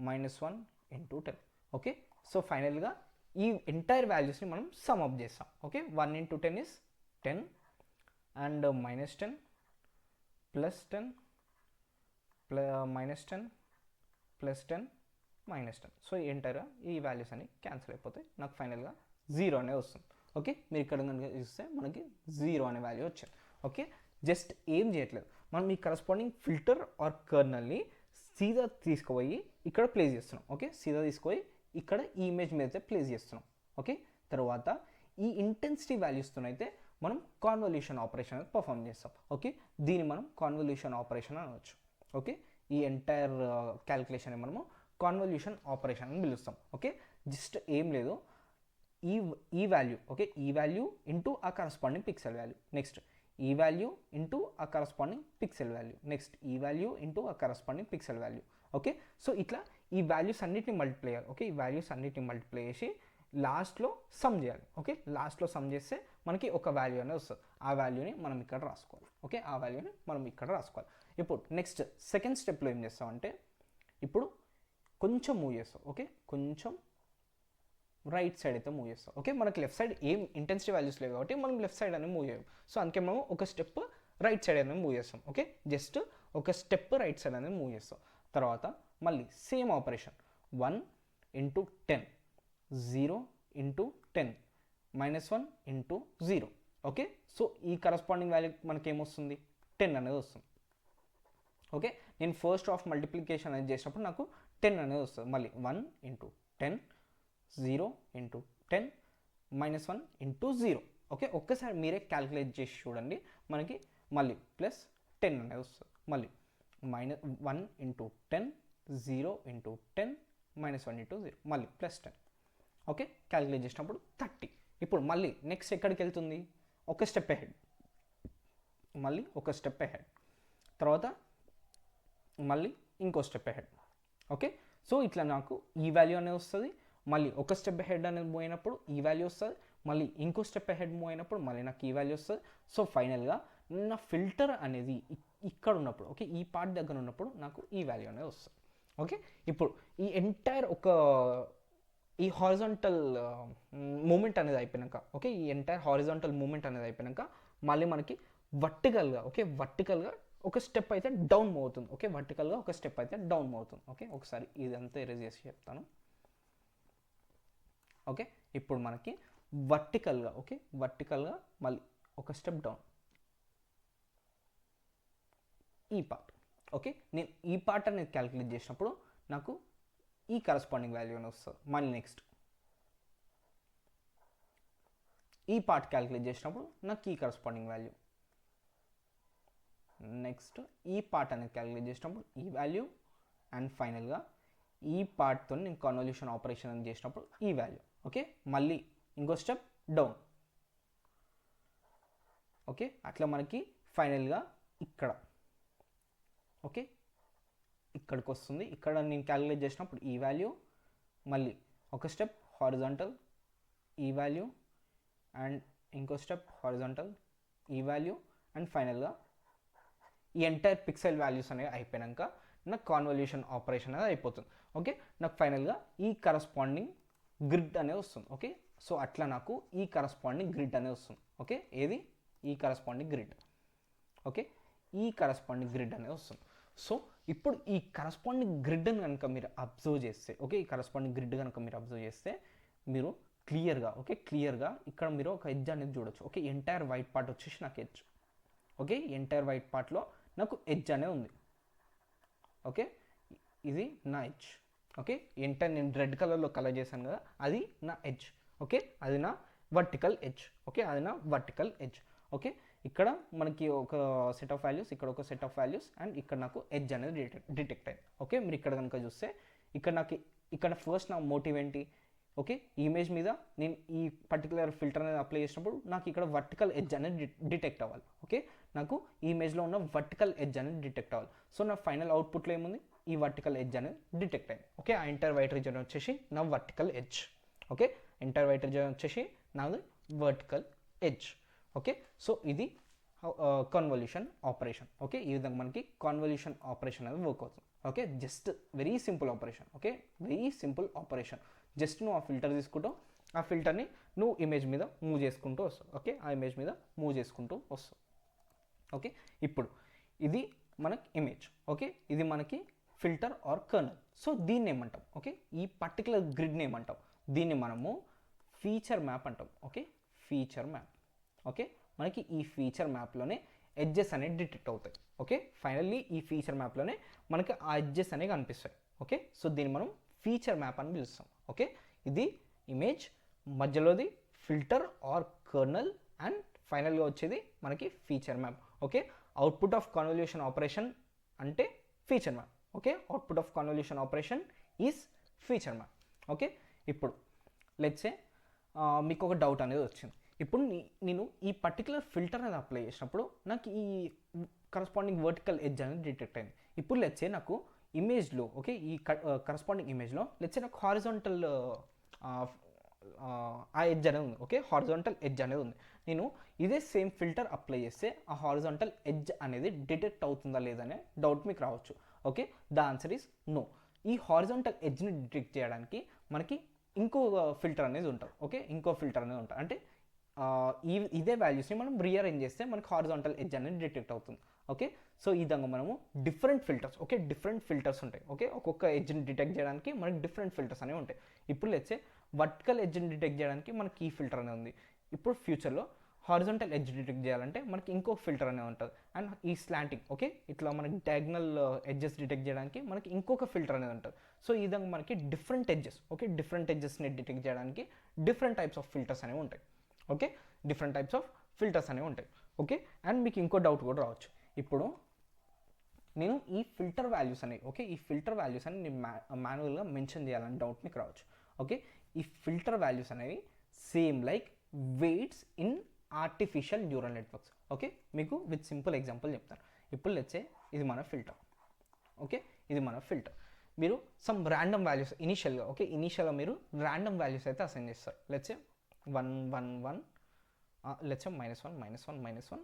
-1 into 10. Okay, so ఫైనల్గా ఈ entire వాల్యూస్ని మనం sum up చేస్తాం. Okay, 1 into 10 is 10 and -10 plus 10 -10 plus 10 -10. So ఎంటైర్గా ఈ values అని క్యాన్సిల్ అయిపోతాయి, నాకు ఫైనల్గా 0 అనేది వస్తుంది. ఓకే, మీరు ఇక్కడ కనుక చూస్తే మనకి 0 అనే వాల్యూ వచ్చింది. ఓకే, జస్ట్ ఏం చేయట్లేదు, మనం ఈ కరస్పాండింగ్ ఫిల్టర్ ఆర్ కర్నల్ని సీదా తీసుకుపోయి ఇక్కడ ప్లేస్ చేస్తున్నాం. ఓకే, సీదా తీసుకుపోయి ఇక్కడ ఈ ఇమేజ్ మీద అయితే ప్లేస్ చేస్తున్నాం. ఓకే, తర్వాత ఈ ఇంటెన్సిటీ వాల్యూస్తో అయితే మనం కాన్వల్యూషన్ ఆపరేషన్ అనేది పర్ఫామ్ చేస్తాం. ఓకే, దీన్ని మనం కాన్వల్యూషన్ ఆపరేషన్ అనవచ్చు. ఓకే, ఈ ఎంటైర్ క్యాలిక్యులేషన్ మనము కాన్వల్యూషన్ ఆపరేషన్ అని పిలుస్తాం. ఓకే, జస్ట్ ఏం లేదు, ఈ వాల్యూ, ఓకే, ఈ వాల్యూ ఇంటూ ఆ కరస్పాండింగ్ పిక్సెల్ వాల్యూ, నెక్స్ట్ ఈ వాల్యూ ఇంటూ ఆ కరస్పాండింగ్ పిక్సెల్ వాల్యూ, నెక్స్ట్ ఈ వాల్యూ ఇంటూ ఆ corresponding pixel value. Okay, so ఇట్లా ఈ వాల్యూస్ అన్నిటిని మల్టిప్లై చేయాలి. ఓకే, ఈ వాల్యూస్ అన్నిటిని మల్టిప్లై చేసి లాస్ట్లో సమ్ చేయాలి. ఓకే, లాస్ట్లో సమ్ చేస్తే మనకి ఒక వాల్యూ అనేది వస్తుంది, ఆ వాల్యూని మనం ఇక్కడ రాసుకోవాలి. ఓకే, ఆ వాల్యూని మనం ఇక్కడ రాసుకోవాలి. ఇప్పుడు నెక్స్ట్ సెకండ్ స్టెప్లో ఏం చేస్తామంటే ఇప్పుడు కొంచెం మూవ్ చేస్తాం. ఓకే, కొంచెం రైట్ సైడ్ అయితే మూవ్ చేస్తాం. ఓకే, మనకి లెఫ్ట్ సైడ్ ఏం ఇంటెన్సిటీ వాల్యూస్ లేవు కాబట్టి మనం లెఫ్ట్ సైడ్ అనేది మూవ్ చేయం. సో అందుకే మనం ఒక స్టెప్ రైట్ సైడ్ అనేది మూవ్ చేస్తాం. ఓకే, జస్ట్ ఒక స్టెప్ రైట్ సైడ్ అనేది మూవ్ చేస్తాం. తర్వాత మళ్ళీ same operation 1 into 10, 0 into 10, -1 into 0. Okay, so ఈ కరస్పాండింగ్ వాల్యూ మనకి ఏమొస్తుంది 10 అనేది వస్తుంది. ఓకే, నేను ఫస్ట్ ఆఫ్ మల్టిప్లికేషన్ అనేది చేసినప్పుడు నాకు 10 అనేది వస్తుంది. మళ్ళీ 1 into 10, 0 into 10, -1 into 0. ఓకే, ఒక్కసారి మీరే క్యాలిక్యులేట్ చేసి చూడండి, మనకి మళ్ళీ +10 అనేది వస్తుంది. మళ్ళీ -1 into 10, 0 into 10, -1 into 0, మళ్ళీ +10. ఓకే, క్యాలిక్యులేట్ చేసినప్పుడు 30. ఇప్పుడు మళ్ళీ నెక్స్ట్ ఎక్కడికి వెళ్తుంది, ఒక స్టెప్ అహెడ్, మళ్ళీ ఒక స్టెప్ అహెడ్, తర్వాత మళ్ళీ ఇంకో స్టెప్ అహెడ్. ఓకే, సో ఇట్లా నాకు ఈ వాల్యూ అనేది వస్తుంది. మళ్ళీ ఒక స్టెప్ హెడ్ అనేది మూవ్ అయినప్పుడు ఈ వాల్యూ వస్తుంది. మళ్ళీ ఇంకో స్టెప్ హెడ్ మూవ్ అయినప్పుడు మళ్ళీ నాకు ఈ వాల్యూ వస్తుంది. సో ఫైనల్గా నా ఫిల్టర్ అనేది ఇక్కడ ఉన్నప్పుడు, ఓకే, ఈ పార్ట్ దగ్గర ఉన్నప్పుడు నాకు ఈ వాల్యూ అనేది వస్తుంది. ఓకే, ఇప్పుడు ఈ ఎంటైర్ ఈ హారిజాంటల్ మూమెంట్ అనేది అయిపోయినాక, ఓకే, ఈ ఎంటైర్ హారిజాంటల్ మూమెంట్ అనేది అయిపోయినాక మళ్ళీ మనకి వర్టికల్గా, ఓకే, వర్టికల్గా ఒక స్టెప్ అయితే డౌన్ మూవ్ అవుతుంది. ఓకే, వర్టికల్గా ఒక స్టెప్ అయితే డౌన్ మూవ్ అవుతుంది. ఓకే, ఒకసారి ఇదంతా ఎరేజ్ చేసి చెప్తాను. ఓకే, ఇప్పుడు మనకి వర్టికల్గా, ఓకే, వర్టికల్గా మళ్ళీ ఒక స్టెప్ డౌన్ ఈ పార్ట్. ఓకే, నేను ఈ పార్ట్ అనేది క్యాలిక్యులేట్ చేసినప్పుడు నాకు ఈ కరస్పాండింగ్ వాల్యూ అని వస్తుంది. మళ్ళీ నెక్స్ట్ ఈ పార్ట్ క్యాలిక్యులేట్ చేసినప్పుడు నాకు ఈ కరస్పాండింగ్ వాల్యూ, నెక్స్ట్ ఈ పార్ట్ అనేది క్యాలిక్యులేట్ చేసినప్పుడు ఈ వాల్యూ, అండ్ ఫైనల్గా ఈ పార్ట్తో నేను కన్వల్యూషన్ ఆపరేషన్ అని చేసినప్పుడు ఈ వాల్యూ. ఓకే, మళ్ళీ ఇంకో స్టెప్ డౌన్. ఓకే, అట్లా మనకి ఫైనల్గా ఇక్కడ, ఓకే, ఇక్కడికి వస్తుంది. ఇక్కడ నేను క్యాలిక్యులేట్ చేసినప్పుడు ఈ వాల్యూ, మళ్ళీ ఒక స్టెప్ హారిజాంటల్ ఈ వాల్యూ, అండ్ ఇంకో స్టెప్ హారిజాంటల్ ఈ వాల్యూ, అండ్ ఫైనల్గా ఈ ఎంటైర్ పిక్సెల్ వాల్యూస్ అనేవి అయిపోయాక నాకు కాన్వల్యూషన్ ఆపరేషన్ అనేది అయిపోతుంది. ఓకే, నాకు ఫైనల్గా ఈ కరస్పాండింగ్ గ్రిడ్ అనేది వస్తుంది. ఓకే, సో అట్లా నాకు ఈ కరస్పాండింగ్ గ్రిడ్ అనేది వస్తుంది. ఓకే, ఏది ఈ కరస్పాండింగ్ గ్రిడ్. ఓకే, ఈ కరస్పాండింగ్ గ్రిడ్ అనేది వస్తుంది. సో ఇప్పుడు ఈ కరస్పాండింగ్ గ్రిడ్ని కనుక మీరు అబ్జర్వ్ చేస్తే, ఓకే, ఈ కరస్పాండింగ్ గ్రిడ్ కనుక మీరు అబ్జర్వ్ చేస్తే మీరు క్లియర్గా, ఓకే, క్లియర్గా ఇక్కడ మీరు ఒక ఎడ్జ్ అనేది చూడొచ్చు. ఓకే, ఎంటైర్ వైట్ పార్ట్ వచ్చేసి నాకు ఎడ్జ్. ఓకే, ఎంటైర్ వైట్ పార్ట్లో నాకు ఎడ్జ్ అనేది ఉంది. ఓకే, ఇది నా ఎడ్జ్. ఓకే, ఎంటైర్ నేను రెడ్ కలర్లో కలర్ చేశాను కదా, అది నా ఎడ్జ్. ఓకే, అది నా వర్టికల్ ఎడ్జ్. ఓకే, అది నా వర్టికల్ ఎడ్జ్. ఓకే, ఇక్కడ మనకి ఒక సెట్ ఆఫ్ వాల్యూస్, ఇక్కడ ఒక సెట్ ఆఫ్ వాల్యూస్, అండ్ ఇక్కడ నాకు ఎడ్జ్ అనేది డిటెక్ట్ అయింది. ఓకే, మీరు ఇక్కడ కనుక చూస్తే ఇక్కడ నాకు ఇక్కడ ఫస్ట్ నా మోటివ్ ఏంటి, ఓకే, ఈ ఇమేజ్ మీద నేను ఈ పర్టికులర్ ఫిల్టర్ అనేది అప్లై చేసినప్పుడు నాకు ఇక్కడ వర్టికల్ ఎడ్జ్ అనేది డిటెక్ట్ అవ్వాలి. ఓకే, నాకు ఈ ఇమేజ్లో ఉన్న వర్టికల్ ఎడ్జ్ అనేది డిటెక్ట్ అవ్వాలి. సో నా ఫైనల్ అవుట్పుట్లో ఏముంది, ఈ వర్టికల్ ఎడ్జ్ అనేది డిటెక్ట్ అయింది. ఓకే, ఆ ఎంటైర్ వైట్ రీజన్ వచ్చేసి నా vertical edge. Okay, entire white reason వచ్చేసి నాది వర్టికల్ ఎడ్జ్. ఓకే, సో ఇది కన్వల్యూషన్ ఆపరేషన్. ఓకే, ఈ విధంగా మనకి కన్వల్యూషన్ ఆపరేషన్ అనేది వర్క్ అవుతుంది. Okay, just very simple operation. Okay, very simple operation. Just నువ్వు ఆ ఫిల్టర్ తీసుకుంటావు, ఆ ఫిల్టర్ని నువ్వు ఇమేజ్ మీద మూవ్ చేసుకుంటూ వస్తావు. ఓకే, ఆ ఇమేజ్ మీద మూవ్ చేసుకుంటూ వస్తావు. ఓకే, ఇప్పుడు ఇది మనకి ఇమేజ్. ఓకే, ఇది మనకి ఫిల్టర్ ఆర్ కర్నల్. సో దీన్ని ఏమంటాం, ఓకే, ఈ పర్టికులర్ గ్రిడ్ని ఏమంటాం, దీన్ని మనము ఫీచర్ మ్యాప్ అంటాం. Okay, feature map. ఓకే, మనకి ఈ ఫీచర్ మ్యాప్లోనే ఎడ్జెస్ అనేవి డిటెక్ట్ అవుతాయి. ఓకే, ఫైనల్లీ ఈ ఫీచర్ మ్యాప్లోనే మనకి ఆ ఎడ్జెస్ అనేవి కనిపిస్తాయి. ఓకే, సో దీన్ని మనం ఫీచర్ మ్యాప్ అని పిలుస్తాం. ఓకే, ఇది ఇమేజ్, మధ్యలోది ఫిల్టర్ ఆర్ కర్నల్, అండ్ ఫైనల్గా వచ్చేది మనకి feature map. Okay, output of convolution operation అంటే feature map. Okay, output of convolution operation is feature map. Okay, ఇప్పుడు లెట్స్ సే మీకు ఒక డౌట్ అనేది వచ్చింది. ఇప్పుడు నేను ఈ పర్టికులర్ ఫిల్టర్ అనేది అప్లై చేసినప్పుడు నాకు ఈ కరస్పాండింగ్ వర్టికల్ ఎడ్జ్ అనేది డిటెక్ట్ అయింది. ఇప్పుడు లెట్స్ సే నాకు ఇమేజ్లో, ఓకే, ఈ కరస్పాండింగ్ ఇమేజ్లో లెట్స్ సే నాకు హారిజాంటల్ ఆ ఎడ్జ్ అనేది ఉంది. ఓకే, హారిజాంటల్ ఎడ్జ్ అనేది ఉంది. నేను ఇదే సేమ్ ఫిల్టర్ అప్లై చేస్తే ఆ హారిజాంటల్ ఎడ్జ్ అనేది డిటెక్ట్ అవుతుందా లేదనే డౌట్ మీకు రావచ్చు. Okay, the answer is no. ఈ హారిజాంటల్ ఎడ్జ్ని డిటెక్ట్ చేయడానికి మనకి ఇంకో ఫిల్టర్ అనేది ఉంటుంది. ఓకే, ఇంకో ఫిల్టర్ అనేది ఉంటుంది. అంటే ఇదే వాల్యూస్ని మనం రీఅరేంజ్ చేస్తే మనకి హారిజాంటల్ ఎడ్జ్ అనేది డిటెక్ట్ అవుతుంది. ఓకే, సో ఈ విధంగా మనము different filters, okay, different filters ఉంటాయి. ఓకే, ఒక్కొక్క ఎడ్జ్ని డిటెక్ట్ చేయడానికి మనకి డిఫరెంట్ ఫిల్టర్స్ అనేవి ఉంటాయి. ఇప్పుడు లెట్సే వర్టికల్ ఎడ్జ్ని డిటెక్ట్ చేయడానికి మనకి ఈ ఫిల్టర్ అనేది ఉంది. ఇప్పుడు ఫ్యూచర్లో హారిజాంటల్ ఎడ్జ్ డిటెక్ట్ చేయాలంటే మనకి ఇంకో ఫిల్టర్ అనేది ఉంటుంది. అండ్ ఈ స్లాంటింగ్, ఓకే, ఇట్లా మనకి డయాగ్నల్ ఎడ్జెస్ డిటెక్ట్ చేయడానికి మనకి ఇంకొక ఫిల్టర్ అనేది ఉంటుంది. సో ఈ విధంగా మనకి డిఫరెంట్ ఎడ్జెస్, ఓకే, డిఫరెంట్ ఎడ్జెస్ని డిటెక్ట్ చేయడానికి డిఫరెంట్ టైప్స్ ఆఫ్ ఫిల్టర్స్ అనేవి ఉంటాయి. Okay, different types of filters అనేవి ఉంటాయి. ఓకే, అండ్ మీకు ఇంకో డౌట్ కూడా రావచ్చు. ఇప్పుడు నేను ఈ ఫిల్టర్ వాల్యూస్ అనేవి, ఓకే, ఈ ఫిల్టర్ వాల్యూస్ అని నేను మాన్యువల్గా మెన్షన్ చేయాలని డౌట్ మీకు రావచ్చు. ఓకే, ఈ ఫిల్టర్ వాల్యూస్ అనేవి same like weights in artificial neural networks. Okay, మీకు విత్ సింపుల్ ఎగ్జాంపుల్ చెప్తాను. ఇప్పుడు లెట్సే ఇది మన ఫిల్టర్. ఓకే, ఇది మన ఫిల్టర్. మీరు సమ్ ర్యాండమ్ వాల్యూస్ ఇనీషియల్గా, ఓకే, ఇనీషియల్గా మీరు ర్యాండమ్ వాల్యూస్ అయితే అసైన్ చేస్తారు. Let's say 1 1 1, let's say -1 -1 -1,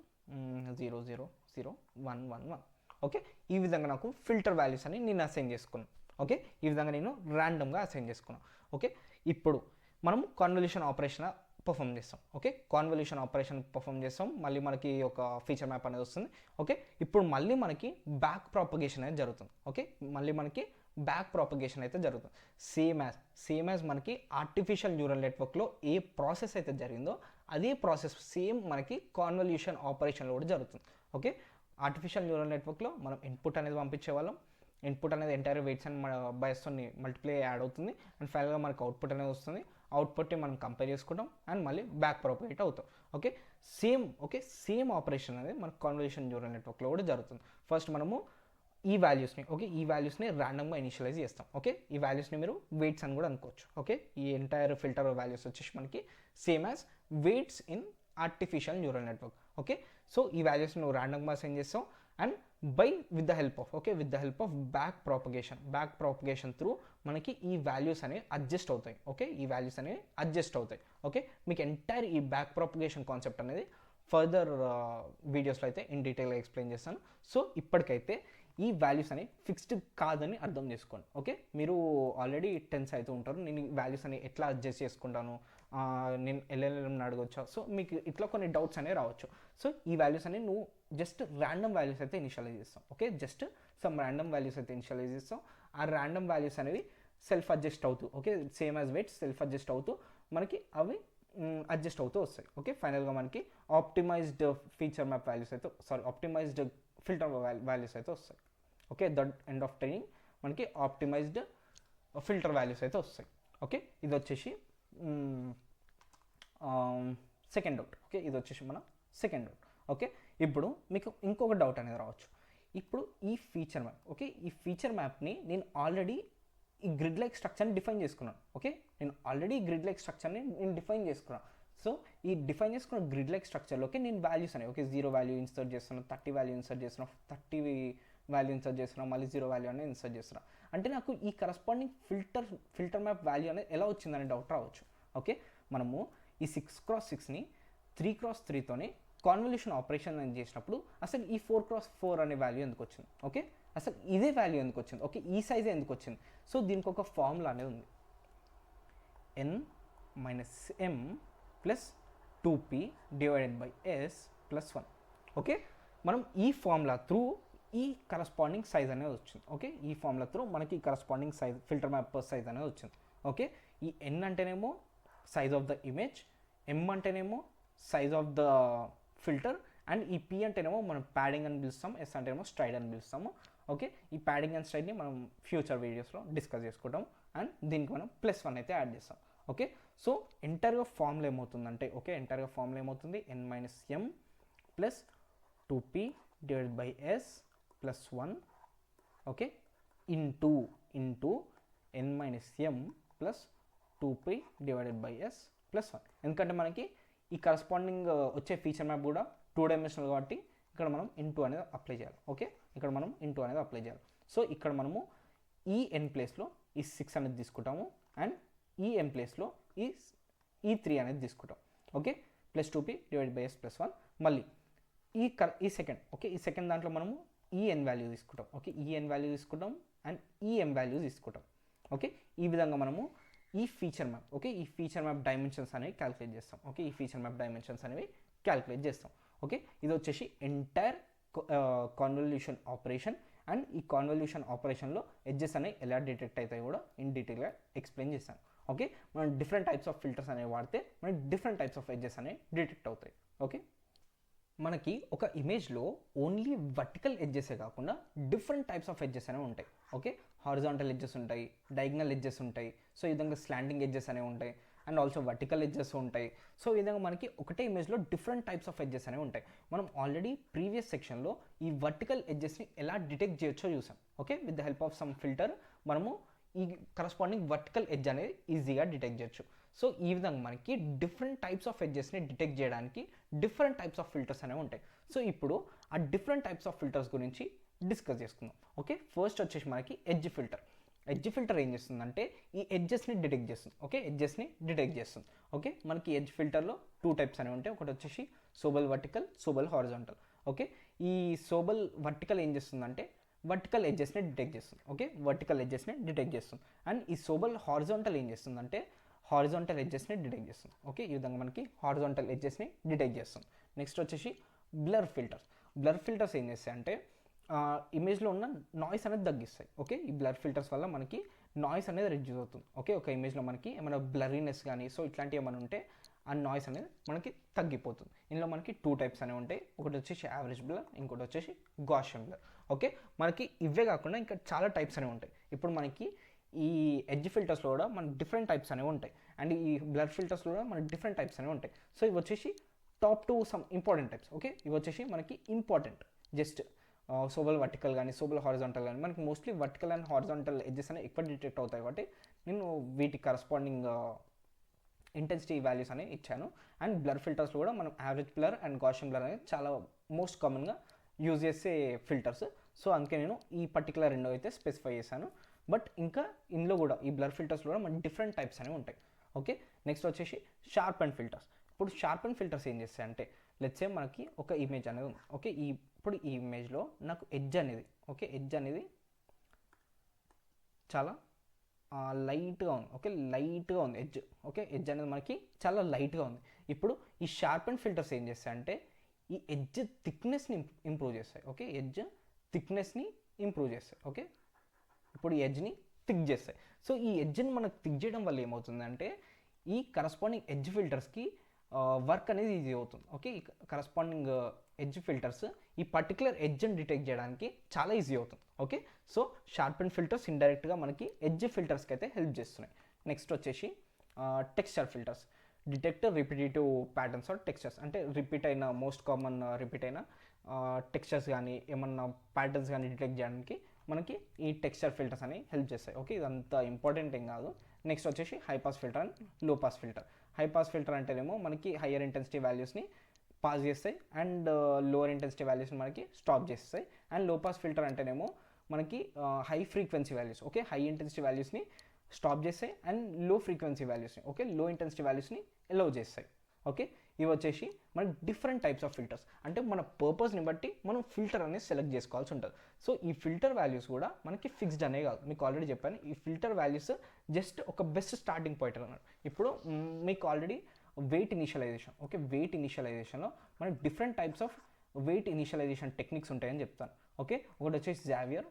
0 0 0 1 1 1. ఓకే, ఈ విధంగా నాకు ఫిల్టర్ వాల్యూస్ అని నేను అసైన్ చేసుకున్నాను. ఓకే, ఈ విధంగా నేను ర్యాండమ్గా అసైన్ చేసుకున్నాను. ఓకే, ఇప్పుడు మనము కాన్వల్యూషన్ ఆపరేషన్ పర్ఫామ్ చేస్తాం. ఓకే, కాన్వల్యూషన్ ఆపరేషన్ పర్ఫామ్ చేస్తాం, మళ్ళీ మనకి ఒక ఫీచర్ మ్యాప్ అనేది వస్తుంది. ఓకే, ఇప్పుడు మళ్ళీ మనకి బ్యాక్ ప్రాపగేషన్ అనేది జరుగుతుంది. ఓకే, మళ్ళీ మనకి బ్యాక్ ప్రాపగేషన్ అయితే జరుగుతుంది. సేమ్ యాజ్ మనకి ఆర్టిఫిషియల్ న్యూరల్ నెట్వర్క్లో ఏ ప్రాసెస్ అయితే జరిగిందో అదే ప్రాసెస్ సేమ్ మనకి కాన్వల్యూషన్ ఆపరేషన్లో కూడా జరుగుతుంది. ఓకే, ఆర్టిఫిషియల్ న్యూరల్ నెట్వర్క్లో మనం ఇన్పుట్ అనేది పంపించే వాళ్ళం. ఇన్పుట్ అనేది ఎంటైర్ వెయిట్స్ అండ్ బయస్తో మల్టిప్లై యాడ్ అవుతుంది. అండ్ ఫైనల్గా మనకు అవుట్పుట్ అనేది వస్తుంది. అవుట్పుట్ని మనం కంపేర్ చేసుకుంటాం అండ్ మళ్ళీ బ్యాక్ ప్రాపగేట్ అవుతాం. ఓకే, సేమ్ ఆపరేషన్ అనేది మన కాన్వల్యూషన్ న్యూరల్ నెట్వర్క్లో కూడా జరుగుతుంది. ఫస్ట్ మనము ఈ వాల్యూస్ని ర్యాండమ్గా ఇనిషియలైజ్ చేస్తాం. ఓకే, ఈ వాల్యూస్ని మీరు వెయిట్స్ అని కూడా అనుకోవచ్చు. ఓకే, ఈ ఎంటైర్ ఫిల్టర్ వాల్యూస్ వచ్చేసి మనకి same as weights in artificial neural network. Okay, so ఈ వాల్యూస్ని నువ్వు ర్యాండమ్గా అసైన్ చేస్తాం and with the help of back propagation through మనకి ఈ వాల్యూస్ అనేవి అడ్జస్ట్ అవుతాయి. ఓకే, ఈ వాల్యూస్ అనేవి అడ్జస్ట్ అవుతాయి. ఓకే, మీకు ఎంటైర్ ఈ బ్యాక్ ప్రాపగేషన్ కాన్సెప్ట్ అనేది ఫర్దర్ వీడియోస్లో అయితే ఇన్ డీటెయిల్గా ఎక్స్ప్లెయిన్ చేస్తాను. సో ఇప్పటికైతే ఈ వాల్యూస్ అనేవి ఫిక్స్డ్ కాదని అర్థం చేసుకోండి. ఓకే, మీరు ఆల్రెడీ టెన్స్ అవుతూ ఉంటారు, నేను ఈ వాల్యూస్ అనేవి ఎట్లా అడ్జస్ట్ చేసుకుంటాను, నేను ఎల్ఎల్ఎంని అడగొచ్చా, సో మీకు ఇట్లా కొన్ని డౌట్స్ అనేవి రావచ్చు. సో ఈ వాల్యూస్ అనేవి నువ్వు జస్ట్ ర్యాండమ్ వాల్యూస్ అయితే ఇనిషియలైజ్ చేస్తాం. Okay, just some random values అయితే ఇనిషియలైజ్ చేస్తాం. ఆ ర్యాండమ్ వాల్యూస్ అనేవి సెల్ఫ్ అడ్జస్ట్ అవుతూ, okay, same as weights self adjust అవుతూ మనకి అవి అడ్జస్ట్ అవుతూ వస్తాయి. ఓకే, ఫైనల్గా మనకి ఆప్టిమైజ్డ్ ఫీచర్ మ్యాప్ వాల్యూస్ అయితే ఆప్టిమైజ్డ్ ఫిల్టర్ వాల్యూస్ అయితే వస్తాయి. Okay, that end of training మనకి ఆప్టిమైజ్డ్ ఫిల్టర్ వాల్యూస్ అయితే వస్తాయి. ఓకే, ఇది వచ్చేసి సెకండ్ డౌట్. ఓకే, ఇది వచ్చేసి మన సెకండ్ డౌట్. ఓకే, ఇప్పుడు మీకు ఇంకొక డౌట్ అనేది రావచ్చు. ఇప్పుడు ఈ ఫీచర్ మ్యాప్, ఓకే, ఈ ఫీచర్ మ్యాప్ని నేను ఆల్రెడీ ఈ గ్రిడ్ లైక్ స్ట్రక్చర్ని డిఫైన్ చేసుకున్నాను. ఓకే, నేను ఆల్రెడీ గ్రిడ్ లైక్ స్ట్రక్చర్ని నేను డిఫైన్ చేసుకున్నాను. సో ఈ డిఫైన్ చేసుకున్న గ్రిడ్ లైక్ స్ట్రక్చర్లోకి నేను వాల్యూస్ అనేవి, ఓకే, 0 వాల్యూ ఇన్సర్ట్ చేస్తున్నాను, 30 వాల్యూ ఇన్సర్ట్ చేస్తున్నాను, 30 వాల్యూ ఇన్సర్ట్ చేస్తున్నాను, మళ్ళీ 0 వాల్యూ అనేది ఇన్సర్ట్ చేస్తున్నాను. అంటే నాకు ఈ కరస్పాండింగ్ ఫిల్టర్ మ్యాప్ వాల్యూ అనేది ఎలా వచ్చిందనే డౌట్ రావచ్చు. ఓకే, మనము ఈ 6x6ని 3x3తోనే కాన్వల్యూషన్ ఆపరేషన్ అని చేసినప్పుడు అసలు ఈ 4x4 అనే వాల్యూ ఎందుకు వచ్చింది? ఓకే, అసలు ఇదే వాల్యూ ఎందుకు వచ్చింది? ఓకే, ఈ సైజే ఎందుకు వచ్చింది? సో దీనికి ఒక ఫార్ములా అనేది ఉంది, n - m + 2p / s + 1. Okay, మనం ఈ ఫార్ములా త్రూ ఈ కరస్పాండింగ్ సైజ్ అనేది వచ్చింది. ఓకే, ఈ ఫార్ములా త్రూ మనకి corresponding size filter map size అనేది వచ్చింది. ఓకే, ఈ n అంటేనేమో size of the image, m అంటేనేమో size of the filter, and ఈ p అంటేనేమో మనం ప్యాడింగ్ అని పిలుస్తాం, s అంటేనేమో స్ట్రైడ్ అని పిలుస్తాము. ఓకే, ఈ ప్యాడింగ్ అండ్ స్ట్రైడ్ని మనం ఫ్యూచర్ వీడియోస్లో డిస్కస్ చేసుకుంటాం అండ్ దీనికి మనం +1 అయితే యాడ్ చేస్తాం. ఓకే, సో ఎంటర్గా ఫార్ములా ఏమవుతుందంటే, ఓకే, ఎంటర్గా ఫార్ములా ఏమవుతుంది, n - m + 2p / s + 1. Okay, into n - m + 2p / s + 1. ఎందుకంటే మనకి ఈ కరస్పాండింగ్ వచ్చే ఫీచర్ మ్యాప్ కూడా 2 డైమెన్షనల్ కాబట్టి ఇక్కడ మనం ఇంటూ అనేది అప్లై చేయాలి. ఓకే, ఇక్కడ మనం ఇంటూ అనేది అప్లై చేయాలి. సో ఇక్కడ మనము ఈ n ప్లేస్లో ఈ 6 అనేది తీసుకుంటాము అండ్ ఈ m ప్లేస్లో ఈ 3 అనేది తీసుకుంటాం. Okay, + 2p / s + 1. మళ్ళీ ఈ సెకండ్, ఓకే, ఈ సెకండ్ దాంట్లో మనము ఈ n వాల్యూ తీసుకుంటాం. ఓకే, ఈ n వాల్యూ తీసుకుంటాం అండ్ ఈ m వాల్యూ తీసుకుంటాం. ఓకే, ఈ విధంగా మనము ఈ ఫీచర్ మ్యాప్, ఓకే, ఈ ఫీచర్ మ్యాప్ డైమెన్షన్స్ అనేవి క్యాలిక్యులేట్ చేస్తాం. ఓకే, ఈ ఫీచర్ మ్యాప్ డైమెన్షన్స్ అనేవి క్యాలిక్యులేట్ చేస్తాం. ఓకే, ఇది వచ్చేసి ఎంటైర్ కాన్వల్యూషన్ ఆపరేషన్. అండ్ ఈ కాన్వల్యూషన్ ఆపరేషన్లో ఎడ్జెస్ అనేవి ఎలా డిటెక్ట్ అవుతాయి కూడా ఇన్ డీటెయిల్గా ఎక్స్ప్లెయిన్ చేస్తాను. ఓకే, మనం డిఫరెంట్ టైప్స్ ఆఫ్ ఫిల్టర్స్ అనేవి వాడితే మనకి డిఫరెంట్ టైప్స్ ఆఫ్ ఎడ్జెస్ అనేవి డిటెక్ట్ అవుతాయి. ఓకే, మనకి ఒక ఇమేజ్లో ఓన్లీ వర్టికల్ ఎడ్జెసే కాకుండా డిఫరెంట్ టైప్స్ ఆఫ్ ఎడ్జెస్ అనేవి ఉంటాయి. ఓకే, హారిజాంటల్ ఎడ్జెస్ ఉంటాయి, డయాగ్నల్ ఎడ్జెస్ ఉంటాయి, సో ఈ విధంగా స్లాండింగ్ ఎడ్జెస్ అనేవి ఉంటాయి, అండ్ ఆల్సో వర్టికల్ ఎడ్జెస్ ఉంటాయి. సో ఈ విధంగా మనకి ఒకటే ఇమేజ్లో డిఫరెంట్ టైప్స్ ఆఫ్ ఎడ్జెస్ అనేవి ఉంటాయి. మనం ఆల్రెడీ ప్రీవియస్ సెక్షన్లో ఈ వర్టికల్ ఎడ్జెస్ని ఎలా డిటెక్ట్ చేయొచ్చో చూసాం. Okay, with the help of some filter మనము ఈ కరస్పాండింగ్ వర్టికల్ ఎడ్జ్ అనేది ఈజీగా డిటెక్ట్ చేయొచ్చు. సో ఈ విధంగా మనకి డిఫరెంట్ టైప్స్ ఆఫ్ ఎడ్జెస్ని డిటెక్ట్ చేయడానికి డిఫరెంట్ టైప్స్ ఆఫ్ ఫిల్టర్స్ అనేవి ఉంటాయి. సో ఇప్పుడు ఆ డిఫరెంట్ టైప్స్ ఆఫ్ ఫిల్టర్స్ గురించి డిస్కస్ చేసుకుందాం. ఓకే, ఫస్ట్ వచ్చేసి మనకి ఎడ్జ్ ఫిల్టర్. ఎడ్జ్ ఫిల్టర్ ఏం చేస్తుందంటే ఈ ఎడ్జెస్ని డిటెక్ట్ చేస్తుంది. ఓకే, ఎడ్జెస్ని డిటెక్ట్ చేస్తుంది. ఓకే, మనకి ఎడ్జ్ ఫిల్టర్లో 2 టైప్స్ అనేవి ఉంటాయి. ఒకటి వచ్చేసి సోబల్ వర్టికల్, సోబల్ హారిజాంటల్. ఓకే, ఈ సోబల్ వర్టికల్ ఏం చేస్తుందంటే వర్టికల్ ఎడ్జెస్ని డిటెక్ట్ చేస్తుంది. ఓకే, వర్టికల్ ఎడ్జెస్ని డిటెక్ట్ చేస్తుంది. అండ్ ఈ సోబల్ హారిజాంటల్ ఏం చేస్తుందంటే హారిజాంటల్ ఎడ్జెస్ని డిటెక్ట్ చేస్తుంది. ఓకే, ఈ విధంగా మనకి హారిజాంటల్ ఎడ్జెస్ని డిటెక్ట్ చేస్తుంది. నెక్స్ట్ వచ్చేసి బ్లర్ ఫిల్టర్స్. బ్లర్ ఫిల్టర్స్ ఏం చేస్తాయంటే ఇమేజ్లో ఉన్న నాయిస్ అనేది తగ్గిస్తాయి. ఓకే, ఈ బ్లర్ ఫిల్టర్స్ వల్ల మనకి నాయిస్ అనేది రిడ్యూస్ అవుతుంది. ఓకే, ఒక ఇమేజ్లో మనకి ఏమైనా బ్లరీనెస్ కానీ సో ఇట్లాంటివి ఏమైనా ఉంటే ఆ నాయిస్ అనేది మనకి తగ్గిపోతుంది. ఇందులో మనకి 2 టైప్స్ అనేవి ఉంటాయి. ఒకటి వచ్చేసి యావరేజ్ బ్లర్, ఇంకోటి వచ్చేసి గాషియన్ బ్లర్. ఓకే, మనకి ఇవే కాకుండా ఇంకా చాలా టైప్స్ అనేవి ఉంటాయి. ఇప్పుడు మనకి ఈ ఎడ్జ్ ఫిల్టర్స్లో కూడా మనకి డిఫరెంట్ టైప్స్ అనేవి ఉంటాయి. అండ్ ఈ బ్లర్ ఫిల్టర్స్లో కూడా మనకి డిఫరెంట్ టైప్స్ అనేవి ఉంటాయి. సో ఇవి వచ్చేసి top 2 some important types. Okay, ఇవి వచ్చేసి మనకి ఇంపార్టెంట్ జస్ట్ సోబల్ వర్టికల్ కానీ సోబల్ హారిజాంటల్ కానీ మనకి mostly vertical and horizontal edges అనేవి ఎక్కువ డిటెక్ట్ అవుతాయి. కాబట్టి నేను వీటి కరస్పాండింగ్ ఇంటెన్సిటీ వాల్యూస్ అనేవి ఇచ్చాను. అండ్ బ్లర్ ఫిల్టర్స్లో కూడా మనం average blur and Gaussian blur అనేది చాలా మోస్ట్ కామన్గా యూజ్ చేసే ఫిల్టర్స్. సో అందుకే నేను ఈ పర్టికులర్ 2 అయితే స్పెసిఫై చేశాను. బట్ ఇంకా ఇందులో కూడా ఈ బ్లర్ ఫిల్టర్స్లో కూడా మనకి డిఫరెంట్ టైప్స్ అనేవి ఉంటాయి. ఓకే, నెక్స్ట్ వచ్చేసి షార్ప్ అండ్ ఫిల్టర్స్. ఇప్పుడు షార్ప్ అండ్ ఫిల్టర్స్ ఏం చేస్తాయంటే లెట్స్ సే మనకి ఒక ఇమేజ్ అనేది ఉంది. ఓకే, ఇప్పుడు ఈ ఇమేజ్లో నాకు ఎడ్జ్ అనేది, ఓకే, ఎడ్జ్ అనేది చాలా లైట్గా ఉంది. ఓకే, లైట్గా ఉంది ఎడ్జ్. ఓకే, ఎడ్జ్ అనేది మనకి చాలా లైట్గా ఉంది. ఇప్పుడు ఈ షార్ప్ అండ్ ఫిల్టర్స్ ఏం చేస్తాయంటే ఈ ఎడ్జ్ థిక్నెస్ని ఇంప్రూవ్ చేస్తాయి. ఓకే, ఎడ్జ్ థిక్నెస్ని ఇంప్రూవ్ చేస్తాయి. ఓకే, ఇప్పుడు ఈ ఎడ్జ్ని థిక్ చేస్తాయి. సో ఈ ఎడ్జ్ని మనకు థిక్ చేయడం వల్ల ఏమవుతుందంటే ఈ కరస్పాండింగ్ ఎడ్జ్ ఫిల్టర్స్కి వర్క్ అనేది ఈజీ అవుతుంది. ఓకే, ఈ కరస్పాండింగ్ ఎడ్జ్ ఫిల్టర్స్ ఈ పర్టికులర్ ఎడ్జ్ని డిటెక్ట్ చేయడానికి చాలా ఈజీ అవుతుంది. Okay, so sharp and filters ఇండైరెక్ట్గా మనకి ఎడ్జ్ ఫిల్టర్స్కి అయితే హెల్ప్ చేస్తున్నాయి. నెక్స్ట్ వచ్చేసి texture filters. Detect repetitive patterns or textures, అంటే రిపీట్ అయిన మోస్ట్ కామన్ రిపీట్ అయిన టెక్స్చర్స్ కానీ ఏమన్నా ప్యాటర్న్స్ కానీ డిటెక్ట్ చేయడానికి మనకి ఈ టెక్స్చర్ ఫిల్టర్స్ అనేవి హెల్ప్ చేస్తాయి. ఓకే, ఇదంతా ఇంపార్టెంట్ ఏం కాదు. నెక్స్ట్ వచ్చేసి హై పాస్ ఫిల్టర్ అండ్ లో pass filter. High pass filter అంటేనేమో మనకి హయ్యర్ ఇంటెన్సిటీ వాల్యూస్ని పాస్ చేస్తాయి అండ్ లోవర్ ఇంటెన్సిటీ వాల్యూస్ని మనకి స్టాప్ చేస్తాయి. అండ్ లో పాస్ ఫిల్టర్ అంటేనేమో మనకి high frequency values, okay, high intensity వాల్యూస్ని స్టాప్ చేస్తాయి అండ్ లో ఫ్రీక్వెన్సీ వాల్యూస్ని, ఓకే, లో ఇంటెన్సిటీ వాల్యూస్ని ఎలో చేస్తాయి. ఓకే, ఇవి వచ్చేసి మనకి డిఫరెంట్ టైప్స్ ఆఫ్ ఫిల్టర్స్. అంటే మన పర్పస్ని బట్టి మనం ఫిల్టర్ అనేది సెలెక్ట్ చేసుకోవాల్సి ఉంటుంది. సో ఈ ఫిల్టర్ వాల్యూస్ కూడా మనకి ఫిక్స్డ్ అనే కాదు. మీకు ఆల్రెడీ చెప్పాను ఈ ఫిల్టర్ వాల్యూస్ జస్ట్ ఒక బెస్ట్ స్టార్టింగ్ పాయింట్ అన్నారు. ఇప్పుడు మీకు already weight initialization, okay, weight ఇనిషియలైజేషన్లో మనకి different types of weight initialization techniques ఉంటాయని చెప్తాను. ఓకే, ఒకటి వచ్చేసి జావియర్,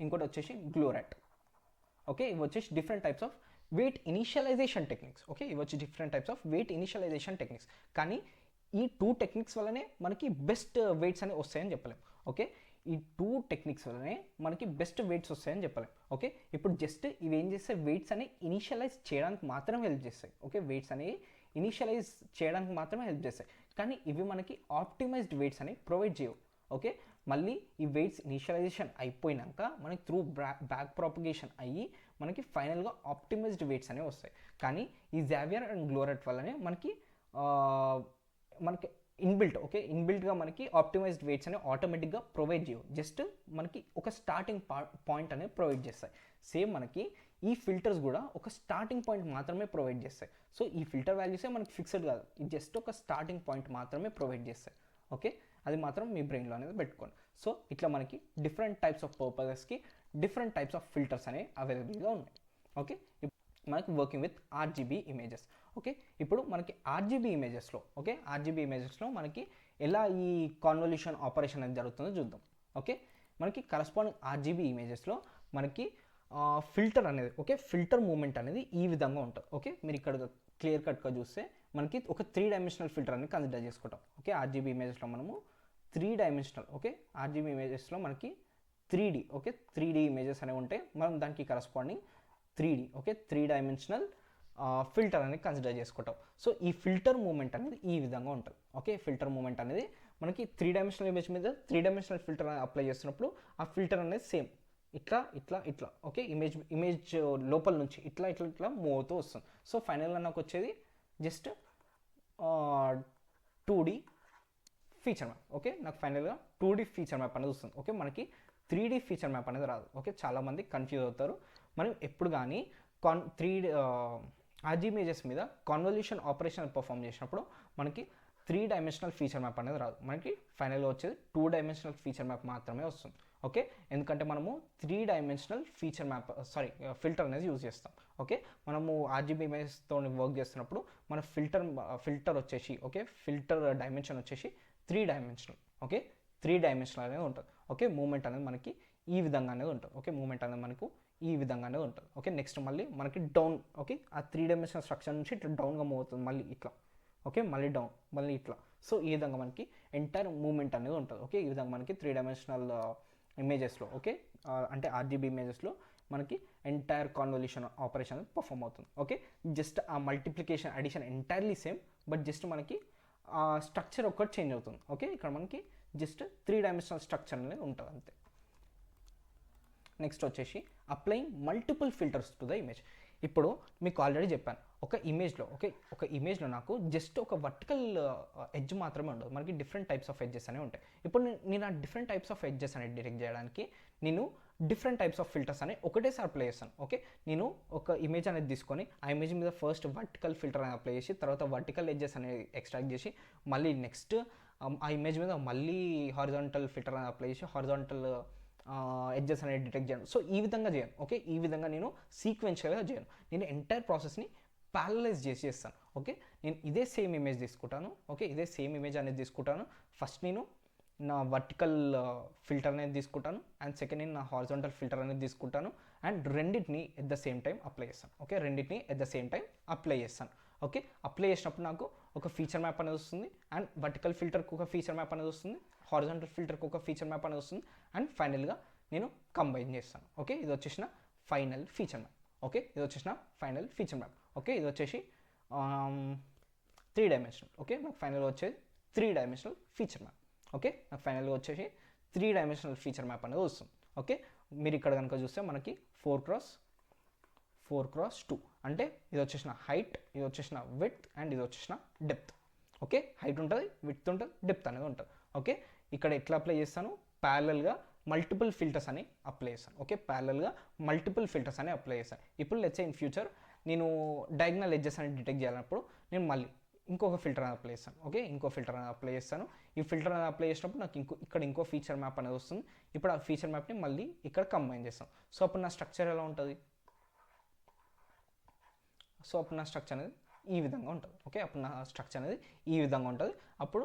ఇంకోటి వచ్చేసి గ్లోరాట్. ఓకే, ఇవి వచ్చేసి different types of weight initialization techniques. Okay, ఇవి వచ్చి different types of weight initialization techniques. కానీ ఈ 2 టెక్నిక్స్ వల్లనే మనకి బెస్ట్ వెయిట్స్ అనేవి వస్తాయని చెప్పలేం. ఓకే, ఈ 2 టెక్నిక్స్ వల్లనే మనకి బెస్ట్ వెయిట్స్ వస్తాయని చెప్పలేం. ఓకే, ఇప్పుడు జస్ట్ ఇవి ఏం చేస్తే వెయిట్స్ అనేవి ఇనిషియలైజ్ చేయడానికి మాత్రమే హెల్ప్ చేస్తాయి. ఓకే, వెయిట్స్ అనేవి ఇనిషియలైజ్ చేయడానికి మాత్రమే హెల్ప్ చేస్తాయి. కానీ ఇవి మనకి ఆప్టిమైజ్డ్ వెయిట్స్ అనేవి ప్రొవైడ్ చేయవు. ఓకే, మళ్ళీ ఈ వెయిట్స్ ఇనిషియలైజేషన్ అయిపోయినాక మనకి త్రూ బ్యాక్ ప్రాపగేషన్ అయ్యి మనకి ఫైనల్గా ఆప్టిమైజ్డ్ వెయిట్స్ అనేవి వస్తాయి. కానీ ఈ జావియర్ అండ్ గ్లోరాట్ వల్లనే మనకి ఇన్బిల్ట్, ఓకే, ఇన్బిల్ట్గా మనకి ఆప్టిమైజ్డ్ వెయిట్స్ అనేవి ఆటోమేటిక్గా ప్రొవైడ్ చేయవు. జస్ట్ మనకి ఒక స్టార్టింగ్ పాయింట్ అనేది ప్రొవైడ్ చేస్తాయి. సేమ్ మనకి ఈ ఫిల్టర్స్ కూడా ఒక స్టార్టింగ్ పాయింట్ మాత్రమే ప్రొవైడ్ చేస్తాయి. సో ఈ ఫిల్టర్ వాల్యూసే మనకి ఫిక్స్డ్ కాదు, ఇది జస్ట్ ఒక స్టార్టింగ్ పాయింట్ మాత్రమే ప్రొవైడ్ చేస్తాయి. ఓకే, అది మాత్రం మీ బ్రెయిన్లో అనేది పెట్టుకోండి. సో ఇట్లా మనకి డిఫరెంట్ టైప్స్ ఆఫ్ పర్పసెస్కి డిఫరెంట్ టైప్స్ ఆఫ్ ఫిల్టర్స్ అనేవి అవైలబుల్గా ఉన్నాయి. ఓకే, మనకి working with RGB images. Okay, ఇప్పుడు మనకి ఆర్జీబీ ఇమేజెస్లో ఆర్జీబీ ఇమేజెస్లో మనకి ఎలా ఈ కాన్వల్యూషన్ ఆపరేషన్ అనేది జరుగుతుందో చూద్దాం. ఓకే, మనకి కరస్పాండింగ్ ఆర్జీబీ ఇమేజెస్లో మనకి ఫిల్టర్ అనేది ఫిల్టర్ మూమెంట్ అనేది ఈ విధంగా ఉంటుంది. ఓకే, మీరు ఇక్కడ క్లియర్ కట్గా చూస్తే మనకి ఒక 3 డైమెన్షనల్ ఫిల్టర్ అనేది కన్సిడర్ చేసుకుంటాం. ఓకే, ఆర్జీబీ ఇమేజెస్లో మనము 3 డైమెన్షనల్ ఆర్జీబీ ఇమేజెస్లో మనకి 3D ఇమేజెస్ అనేవి ఉంటాయి. మనం దానికి కరస్పాండింగ్ 3 డైమెన్షనల్ ఫిల్టర్ అనేది కన్సిడర్ చేసుకుంటాం. సో ఈ ఫిల్టర్ మూమెంట్ అనేది ఈ విధంగా ఉంటుంది. ఓకే, ఫిల్టర్ మూమెంట్ అనేది మనకి 3 డైమెన్షనల్ ఇమేజ్ మీద 3 డైమెన్షనల్ ఫిల్టర్ అప్లై చేస్తున్నప్పుడు ఆ ఫిల్టర్ అనేది సేమ్ ఇట్లా ఓకే, ఇమేజ్ లోపల నుంచి ఇట్లా మూవ్ అవుతూ వస్తుంది. సో ఫైనల్గా నాకు వచ్చేది just 2D feature map. Okay, నాకు ఫైనల్గా 2D ఫీచర్ మ్యాప్ అనేది వస్తుంది. ఓకే, మనకి 3D ఫీచర్ మ్యాప్ అనేది రాదు. ఓకే, చాలామంది కన్ఫ్యూజ్ అవుతారు. మనం ఎప్పుడు కానీ ఆర్జీ ఇమేజెస్ మీద కాన్వల్యూషన్ ఆపరేషన్ పర్ఫామ్ చేసినప్పుడు మనకి 3 డైమెన్షనల్ ఫీచర్ మ్యాప్ అనేది రాదు. మనకి ఫైనల్గా వచ్చేది 2 డైమెన్షనల్ ఫీచర్ మ్యాప్ మాత్రమే వస్తుంది. ఓకే, ఎందుకంటే మనము 3 డైమెన్షనల్ ఫిల్టర్ అనేది యూజ్ చేస్తాం. ఓకే, మనము ఆర్జీబీ ఇమేజెస్తో వర్క్ చేస్తున్నప్పుడు మన ఫిల్టర్ వచ్చేసి ఫిల్టర్ డైమెన్షన్ వచ్చేసి 3 డైమెన్షనల్. ఓకే, 3 డైమెన్షనల్ అనేది ఉంటుంది. ఓకే, మూమెంట్ అనేది మనకి ఈ విధంగా అనేది ఉంటుంది. ఓకే, మూమెంట్ అనేది మనకు ఈ విధంగానే ఉంటుంది. ఓకే, నెక్స్ట్ మళ్ళీ మనకి డౌన్. ఓకే, ఆ 3 డైమెన్షనల్ స్ట్రక్చర్ నుంచి ఇట్లా డౌన్గా మూవ్ అవుతుంది, మళ్ళీ ఇట్లా. ఓకే, మళ్ళీ డౌన్, మళ్ళీ ఇట్లా. సో ఈ విధంగా మనకి ఎంటైర్ మూమెంట్ అనేది ఉంటుంది. ఓకే, ఈ విధంగా మనకి 3 డైమెన్షనల్ ఇమేజెస్లో అంటే ఆర్జీబీ ఇమేజెస్లో మనకి ఎంటైర్ కాన్వల్యూషన్ ఆపరేషన్ పర్ఫామ్ అవుతుంది. ఓకే, జస్ట్ ఆ multiplication addition entirely same, but just మనకి స్ట్రక్చర్ ఒక్కటి చేంజ్ అవుతుంది. ఓకే, ఇక్కడ మనకి జస్ట్ 3 డైమెన్షనల్ స్ట్రక్చర్ అనేది ఉంటుంది అంతే. నెక్స్ట్ వచ్చేసి applying multiple filters to the image. ఇప్పుడు మీకు ఆల్రెడీ చెప్పాను, ఒక ఇమేజ్లో నాకు జస్ట్ ఒక వర్టికల్ ఎడ్జ్ మాత్రమే ఉండదు, మనకి డిఫరెంట్ టైప్స్ ఆఫ్ ఎడ్జెస్ అనేవి ఉంటాయి. ఇప్పుడు నేను ఆ డిఫరెంట్ టైప్స్ ఆఫ్ ఎడ్జెస్ అనేది డిటెక్ట్ చేయడానికి నేను డిఫరెంట్ టైప్స్ ఆఫ్ ఫిల్టర్స్ అనేవి ఒకటేసారి అప్లై చేస్తాను. ఓకే, నేను ఒక ఇమేజ్ అనేది తీసుకొని ఆ ఇమేజ్ మీద ఫస్ట్ వర్టికల్ ఫిల్టర్ అనేది అప్లై చేసి తర్వాత వర్టికల్ ఎడ్జెస్ అనేది ఎక్స్ట్రాక్ట్ చేసి మళ్ళీ నెక్స్ట్ ఆ ఇమేజ్ మీద మళ్ళీ హారిజాంటల్ ఫిల్టర్ అనేది అప్లై చేసి హారిజాంటల్ ఎడ్జెస్ అనేది డిటెక్ట్ చేయను. సో ఈ విధంగా చేయను. ఓకే, ఈ విధంగా నేను సీక్వెన్షియల్గా చేయను, నేను ఎంటైర్ ప్రాసెస్ని ప్యారలైజ్ చేస్తాను. ఓకే, నేను ఇదే సేమ్ ఇమేజ్ తీసుకుంటాను. ఓకే, ఇదే సేమ్ ఇమేజ్ అనేది తీసుకుంటాను. ఫస్ట్ నేను నా వర్టికల్ ఫిల్టర్ అనేది తీసుకుంటాను, అండ్ సెకండ్ నేను నా హారిజాంటల్ ఫిల్టర్ అనేది తీసుకుంటాను, అండ్ రెండింటిని at the same time apply చేస్తాను. ఓకే, రెండింటిని at the same time apply చేస్తాను. ఓకే, అప్లై చేసినప్పుడు నాకు ఒక ఫీచర్ మ్యాప్ అనేది వస్తుంది, అండ్ వర్టికల్ ఫిల్టర్కి ఒక ఫీచర్ మ్యాప్ అనేది వస్తుంది, హారిజాంటల్ ఫిల్టర్కి ఒక ఫీచర్ మ్యాప్ అనేది వస్తుంది, అండ్ ఫైనల్గా నేను కంబైన్ చేస్తాను. ఓకే, ఇది వచ్చేసిన ఫైనల్ ఫీచర్ మ్యాప్. ఓకే, ఇది వచ్చేసిన ఫైనల్ ఫీచర్ మ్యాప్. ఓకే, ఇది వచ్చేసి 3 డైమెన్షనల్. ఓకే, నాకు ఫైనల్గా వచ్చేది 3 డైమెన్షనల్ ఫీచర్ మ్యాప్. ఓకే, నాకు ఫైనల్గా వచ్చేసి 3 డైమెన్షనల్ ఫీచర్ మ్యాప్ అనేది వస్తుంది. ఓకే, మీరు ఇక్కడ కనుక చూస్తే మనకి 4x2 అంటే ఇది వచ్చేసిన హైట్, ఇది వచ్చేసిన విడ్త్, అండ్ ఇది వచ్చేసిన డెప్త్. ఓకే, హైట్ ఉంటుంది, విడ్త్ ఉంటుంది, డెప్త్ అనేది ఉంటుంది. ఓకే, ఇక్కడ ఎట్లా అప్లై చేస్తాను, ప్యారలల్గా మల్టిపుల్ ఫిల్టర్స్ అని అప్లై చేస్తాను. ఓకే, ప్యారలల్గా మల్టిపుల్ ఫిల్టర్స్ అని అప్లై చేస్తాను. ఇప్పుడు లెట్స్ సే ఇన్ ఫ్యూచర్ నేను డయాగ్నల్ ఎడ్జెస్ అని డిటెక్ట్ చేయాలన్నప్పుడు నేను మళ్ళీ ఇంకొక ఫిల్టర్ అని అప్లై చేస్తాను. ఓకే, ఇంకో ఫిల్టర్ అని అప్లై చేస్తాను. ఈ ఫిల్టర్ అని అప్లై చేసినప్పుడు నాకు ఇక్కడ ఇంకో ఫీచర్ మ్యాప్ అనేది వస్తుంది. ఇప్పుడు ఆ ఫీచర్ మ్యాప్ని మళ్ళీ ఇక్కడ కంబైన్ చేస్తాను. సో అప్పుడు నా స్ట్రక్చర్ ఎలా ఉంటుంది, అనేది ఈ విధంగా ఉంటుంది. ఓకే, అప్పుడు నా స్ట్రక్చర్ అనేది ఈ విధంగా ఉంటుంది. అప్పుడు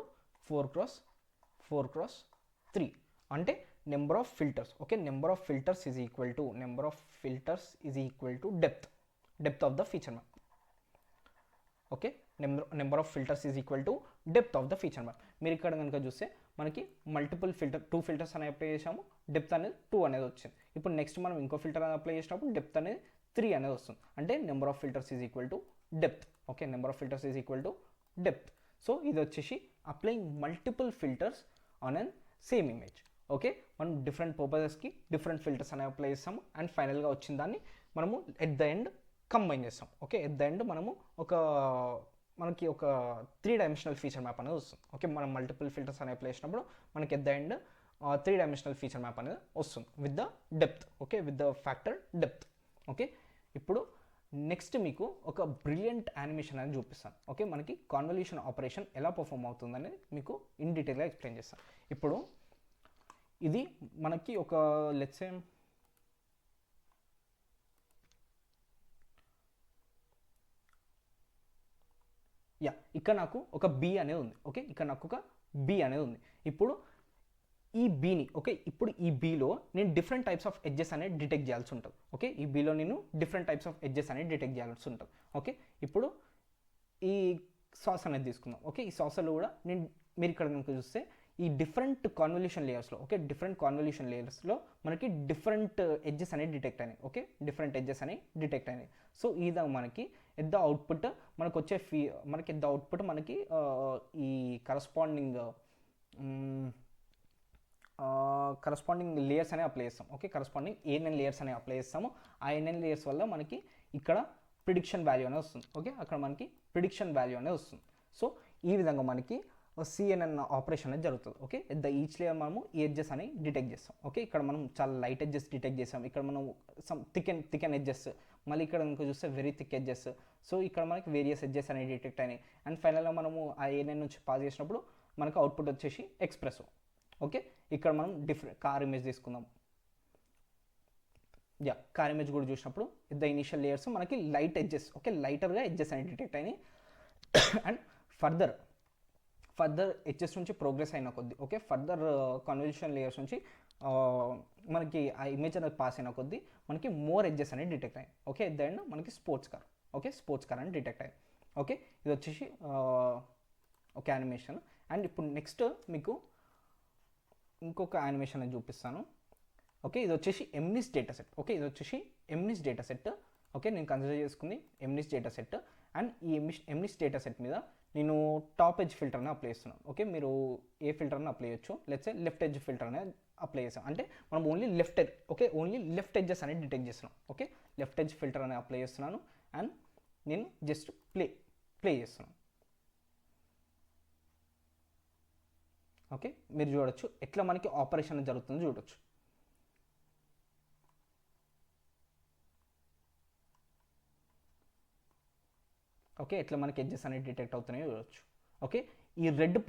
4x3 అంటే number of filters. Okay, number of filters is equal to depth of the feature map. Okay, number of filters is equal to depth of the feature map. మీరు ఇక్కడ కనుక చూస్తే మనకి మల్టిపుల్ 2 ఫిల్టర్స్ అనేవి అప్లై చేసాము, depth అనేది 2 అనేది వచ్చింది. ఇప్పుడు నెక్స్ట్ మనం ఇంకో ఫిల్టర్ అనేది అప్లై చేసినప్పుడు డెప్త్ అనేది 3 అనేది వస్తుంది. అంటే number of filters is equal to depth. Okay, number of filters is equal to depth. So ఇది వచ్చేసి applying multiple filters on an same image. Okay, మనం డిఫరెంట్ పర్పసెస్కి డిఫరెంట్ ఫిల్టర్స్ అనేవి అప్లై చేస్తాము, అండ్ ఫైనల్గా వచ్చిన దాన్ని మనము ఎట్ ద ఎండ్ కంబైన్ చేస్తాం. ఓకే, ఎట్ ద ఎండ్ మనకి ఒక 3 డైమెన్షనల్ ఫీచర్ మ్యాప్ అనేది వస్తుంది. ఓకే, మనం మల్టిపుల్ ఫిల్టర్స్ అనేవి అప్లై చేసినప్పుడు మనకి at the end 3 dimensional feature map అనేది వస్తుంది with the depth. Okay, with the factor depth. Okay, ఇప్పుడు నెక్స్ట్ మీకు ఒక బ్రిలియంట్ యానిమేషన్ అనేది చూపిస్తాను. ఓకే, మనకి కాన్వల్యూషన్ ఆపరేషన్ ఎలా పర్ఫామ్ అవుతుందని మీకు ఇన్ డీటెయిల్గా ఎక్స్ప్లెయిన్ చేస్తాను. ఇప్పుడు ఇది మనకి ఒక లెట్స్ సే ఇక్కడ నాకు ఒక బి అనేది ఉంది. ఓకే, ఇక్కడ నాకు ఒక బి అనేది ఉంది. ఇప్పుడు ఈ బీని ఇప్పుడు ఈ బీలో నేను డిఫరెంట్ టైప్స్ ఆఫ్ ఎడ్జెస్ అనేది డిటెక్ట్ చేయాల్సి ఉంటుంది. ఓకే, ఈ బీలో నేను డిఫరెంట్ టైప్స్ ఆఫ్ ఎడ్జెస్ అనేది డిటెక్ట్ చేయాల్సి ఉంటుంది. ఓకే, ఇప్పుడు ఈ సాస్ అనేది తీసుకుందాం. ఓకే, ఈ సాస్లో కూడా మీరు ఇక్కడ కనుక చూస్తే ఈ డిఫరెంట్ కాన్వల్యూషన్ లేయర్స్లో డిఫరెంట్ కాన్వల్యూషన్ లేయర్స్లో మనకి డిఫరెంట్ ఎడ్జెస్ అనేవి డిటెక్ట్ అయినాయి. ఓకే, డిఫరెంట్ ఎడ్జెస్ అనేవి డిటెక్ట్ అయినాయి. సో ఈ విధంగా మనకి ఎట్ ద అవుట్పుట్ మనకు వచ్చే మనకి ఎట్ ద అవుట్పుట్ మనకి ఈ కరస్పాండింగ్ లేయర్స్ అనేవి అప్లై చేస్తాం. ఓకే, కరస్పాండింగ్ ఏఎన్ఎన్ లేయర్స్ అనేవి అప్లై చేస్తాము. ఆ ఏఎన్ఎన్ లేయర్స్ వల్ల మనకి ఇక్కడ ప్రిడిక్షన్ వాల్యూ అనేది వస్తుంది. ఓకే, అక్కడ మనకి ప్రిడిక్షన్ వాల్యూ అనేది వస్తుంది. సో ఈ విధంగా మనకి సిఎన్ఎన్ ఆపరేషన్ అనేది జరుగుతుంది. Okay, at the each layer మనము ఈ ఎడ్జెస్ అని డిటెక్ట్ చేస్తాం. ఓకే, ఇక్కడ మనం చాలా లైట్ ఎడ్జెస్ డిటెక్ట్ చేస్తాం. ఇక్కడ మనం సమ్ థిక్ అండ్ ఎడ్జెస్, మళ్ళీ ఇక్కడ ఇంకా చూస్తే వెరీ థిక్ ఎడ్జెస్. సో ఇక్కడ మనకి వేరియస్ ఎడ్జెస్ అనేవి డిటెక్ట్ అయినాయి. అండ్ ఫైనల్గా మనము ఆ ఏఎన్ఎన్ నుంచి పాస్ చేసినప్పుడు మనకు అవుట్పుట్ వచ్చేసి ఎక్స్ప్రెస్. ఓకే, ఇక్కడ మనం డిఫరెంట్ కార్ ఇమేజ్ తీసుకుందాం. కార్ ఇమేజ్ కూడా చూసినప్పుడు ద ఇనిషియల్ లేయర్స్ మనకి లైట్ ఎడ్జెస్, ఓకే, లైటర్గా ఎడ్జెస్ అనేవి డిటెక్ట్ అయినాయి. అండ్ ఫర్దర్ ఎడ్జెస్ నుంచి ప్రోగ్రెస్ అయిన కొద్దీ, ఓకే, ఫర్దర్ కన్వల్యూషన్ లేయర్స్ నుంచి మనకి ఆ ఇమేజ్ అనేది పాస్ అయిన కొద్దీ మనకి మోర్ ఎడ్జెస్ అనేవి డిటెక్ట్ అయ్యాయి. ఓకే, దెన్ మనకి స్పోర్ట్స్ కార్ అని డిటెక్ట్ అయ్యాయి. ఓకే, ఇది వచ్చేసి ఒక యానిమేషన్. అండ్ ఇప్పుడు నెక్స్ట్ మీకు ఇంకొక యానిమేషన్ అని చూపిస్తాను. ఓకే, ఇది వచ్చేసి ఎంనిస్ డేటా సెట్. ఓకే, ఇది వచ్చేసి ఎంనిస్ డేటా సెట్. ఓకే, నేను కన్సిడర్ చేసుకుంది ఎంనిస్ డేటా సెట్. అండ్ ఈ ఎంనిస్ డేటా సెట్ మీద నేను టాప్ ఎడ్జ్ ఫిల్టర్ని అప్లై చేస్తున్నాను. ఓకే, మీరు ఏ ఫిల్టర్ని అప్లై చేయొచ్చు. Let's say left edge filter అనేది అప్లై చేస్తాం. అంటే మనం ఓన్లీ లెఫ్ట్ ఎడ్జెస్ అనేది డిటెక్ట్ చేస్తున్నాం. ఓకే, లెఫ్ట్ ఎడ్జ్ ఫిల్టర్ అనేది అప్లై చేస్తున్నాను. అండ్ నేను జస్ట్ ప్లే చేస్తున్నాను. ఓకే, మీరు చూడొచ్చు ఎట్లా మనకి ఆపరేషన్ జరుగుతుందో చూడొచ్చు. ఓకే, ఎట్లా మనకి ఎడ్జెస్ అనేవి డిటెక్ట్ అవుతున్నాయో చూడొచ్చు. ఓకే, ఈ రెడ్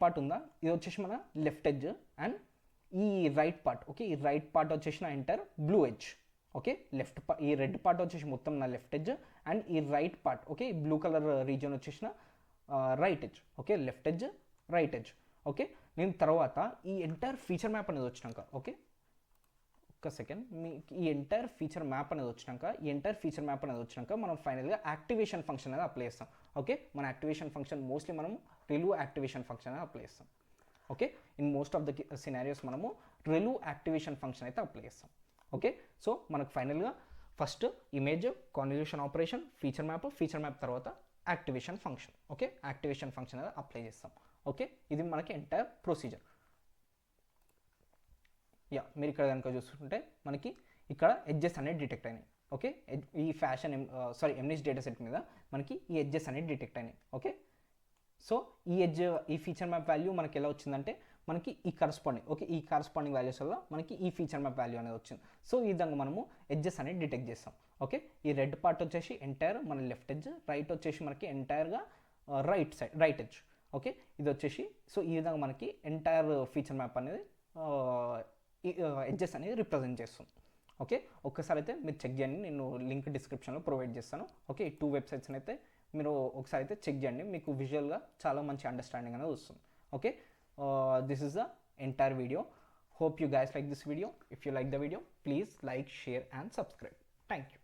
పార్ట్ ఉందా, ఇది వచ్చేసి మన లెఫ్ట్ ఎడ్జ్. అండ్ ఈ రైట్ పార్ట్, ఓకే, ఈ రైట్ పార్ట్ వచ్చేసి నా ఎంటర్ బ్లూ ఎడ్జ్. ఓకే, ఈ రెడ్ పార్ట్ వచ్చేసి మొత్తం నా లెఫ్ట్ ఎడ్జ్. అండ్ ఈ రైట్ పార్ట్, ఓకే, ఈ బ్లూ కలర్ రీజియన్ వచ్చేసిన right edge. Okay, left edge, right edge. Okay, నేను తర్వాత ఈ ఎంటైర్ ఫీచర్ మ్యాప్ అనేది వచ్చినాక, ఓకే, ఒక్క సెకండ్, మీకు ఈ ఎంటైర్ ఫీచర్ మ్యాప్ అనేది వచ్చినాక మనం ఫైనల్గా యాక్టివేషన్ ఫంక్షన్ అనేది అప్లై చేస్తాం. ఓకే, మన యాక్టివేషన్ ఫంక్షన్ మోస్ట్లీ మనము రిలీవ్ యాక్టివేషన్ ఫంక్షన్ అనేది అప్లై చేస్తాం. Okay, in most of the scenarios మనము రిలీవ్ యాక్టివేషన్ ఫంక్షన్ అయితే అప్లై చేస్తాం. ఓకే, సో మనకు ఫైనల్గా first image convolution operation, feature map తర్వాత activation function. Okay, activation function అనేది అప్లై చేస్తాం. ఓకే, ఇది మనకి ఎంటైర్ ప్రొసీజర్. మీరు ఇక్కడ కనుక చూసుకుంటే మనకి ఇక్కడ ఎడ్జెస్ అనేది డిటెక్ట్ అయినాయి. ఓకే, ఈ ఎంనిస్ డేటా సెట్ మీద మనకి ఈ ఎడ్జెస్ అనేది డిటెక్ట్ అయినాయి. ఓకే, సో ఈ ఫీచర్ మ్యాప్ వాల్యూ మనకి ఎలా వచ్చిందంటే మనకి ఈ కరస్పాండింగ్ వాల్యూస్ వల్ల మనకి ఈ ఫీచర్ మ్యాప్ వాల్యూ అనేది వచ్చింది. సో ఈ విధంగా మనము ఎడ్జెస్ అనేది డిటెక్ట్ చేస్తాం. ఓకే, ఈ రెడ్ పార్ట్ వచ్చేసి ఎంటైర్ మన లెఫ్ట్ ఎడ్జ్, రైట్ వచ్చేసి మనకి ఎంటైర్గా రైట్ ఎడ్జ్. ఓకే, ఇది వచ్చేసి సో ఈ విధంగా మనకి ఎంటైర్ ఫీచర్ మ్యాప్ అనేది ఎడ్జెస్ అనేది రిప్రజెంట్ చేస్తుంది. ఓకే, ఒక్కసారి అయితే మీరు చెక్ చేయండి, నేను లింక్ డిస్క్రిప్షన్లో ప్రొవైడ్ చేస్తాను. ఓకే, ఈ 2 వెబ్సైట్స్ని అయితే మీరు ఒకసారి అయితే చెక్ చేయండి, మీకు విజువల్గా చాలా మంచి అండర్స్టాండింగ్ అనేది వస్తుంది. Okay, this is the entire video. Hope you guys like this video. If you like the video, please like, share and subscribe. Thank you.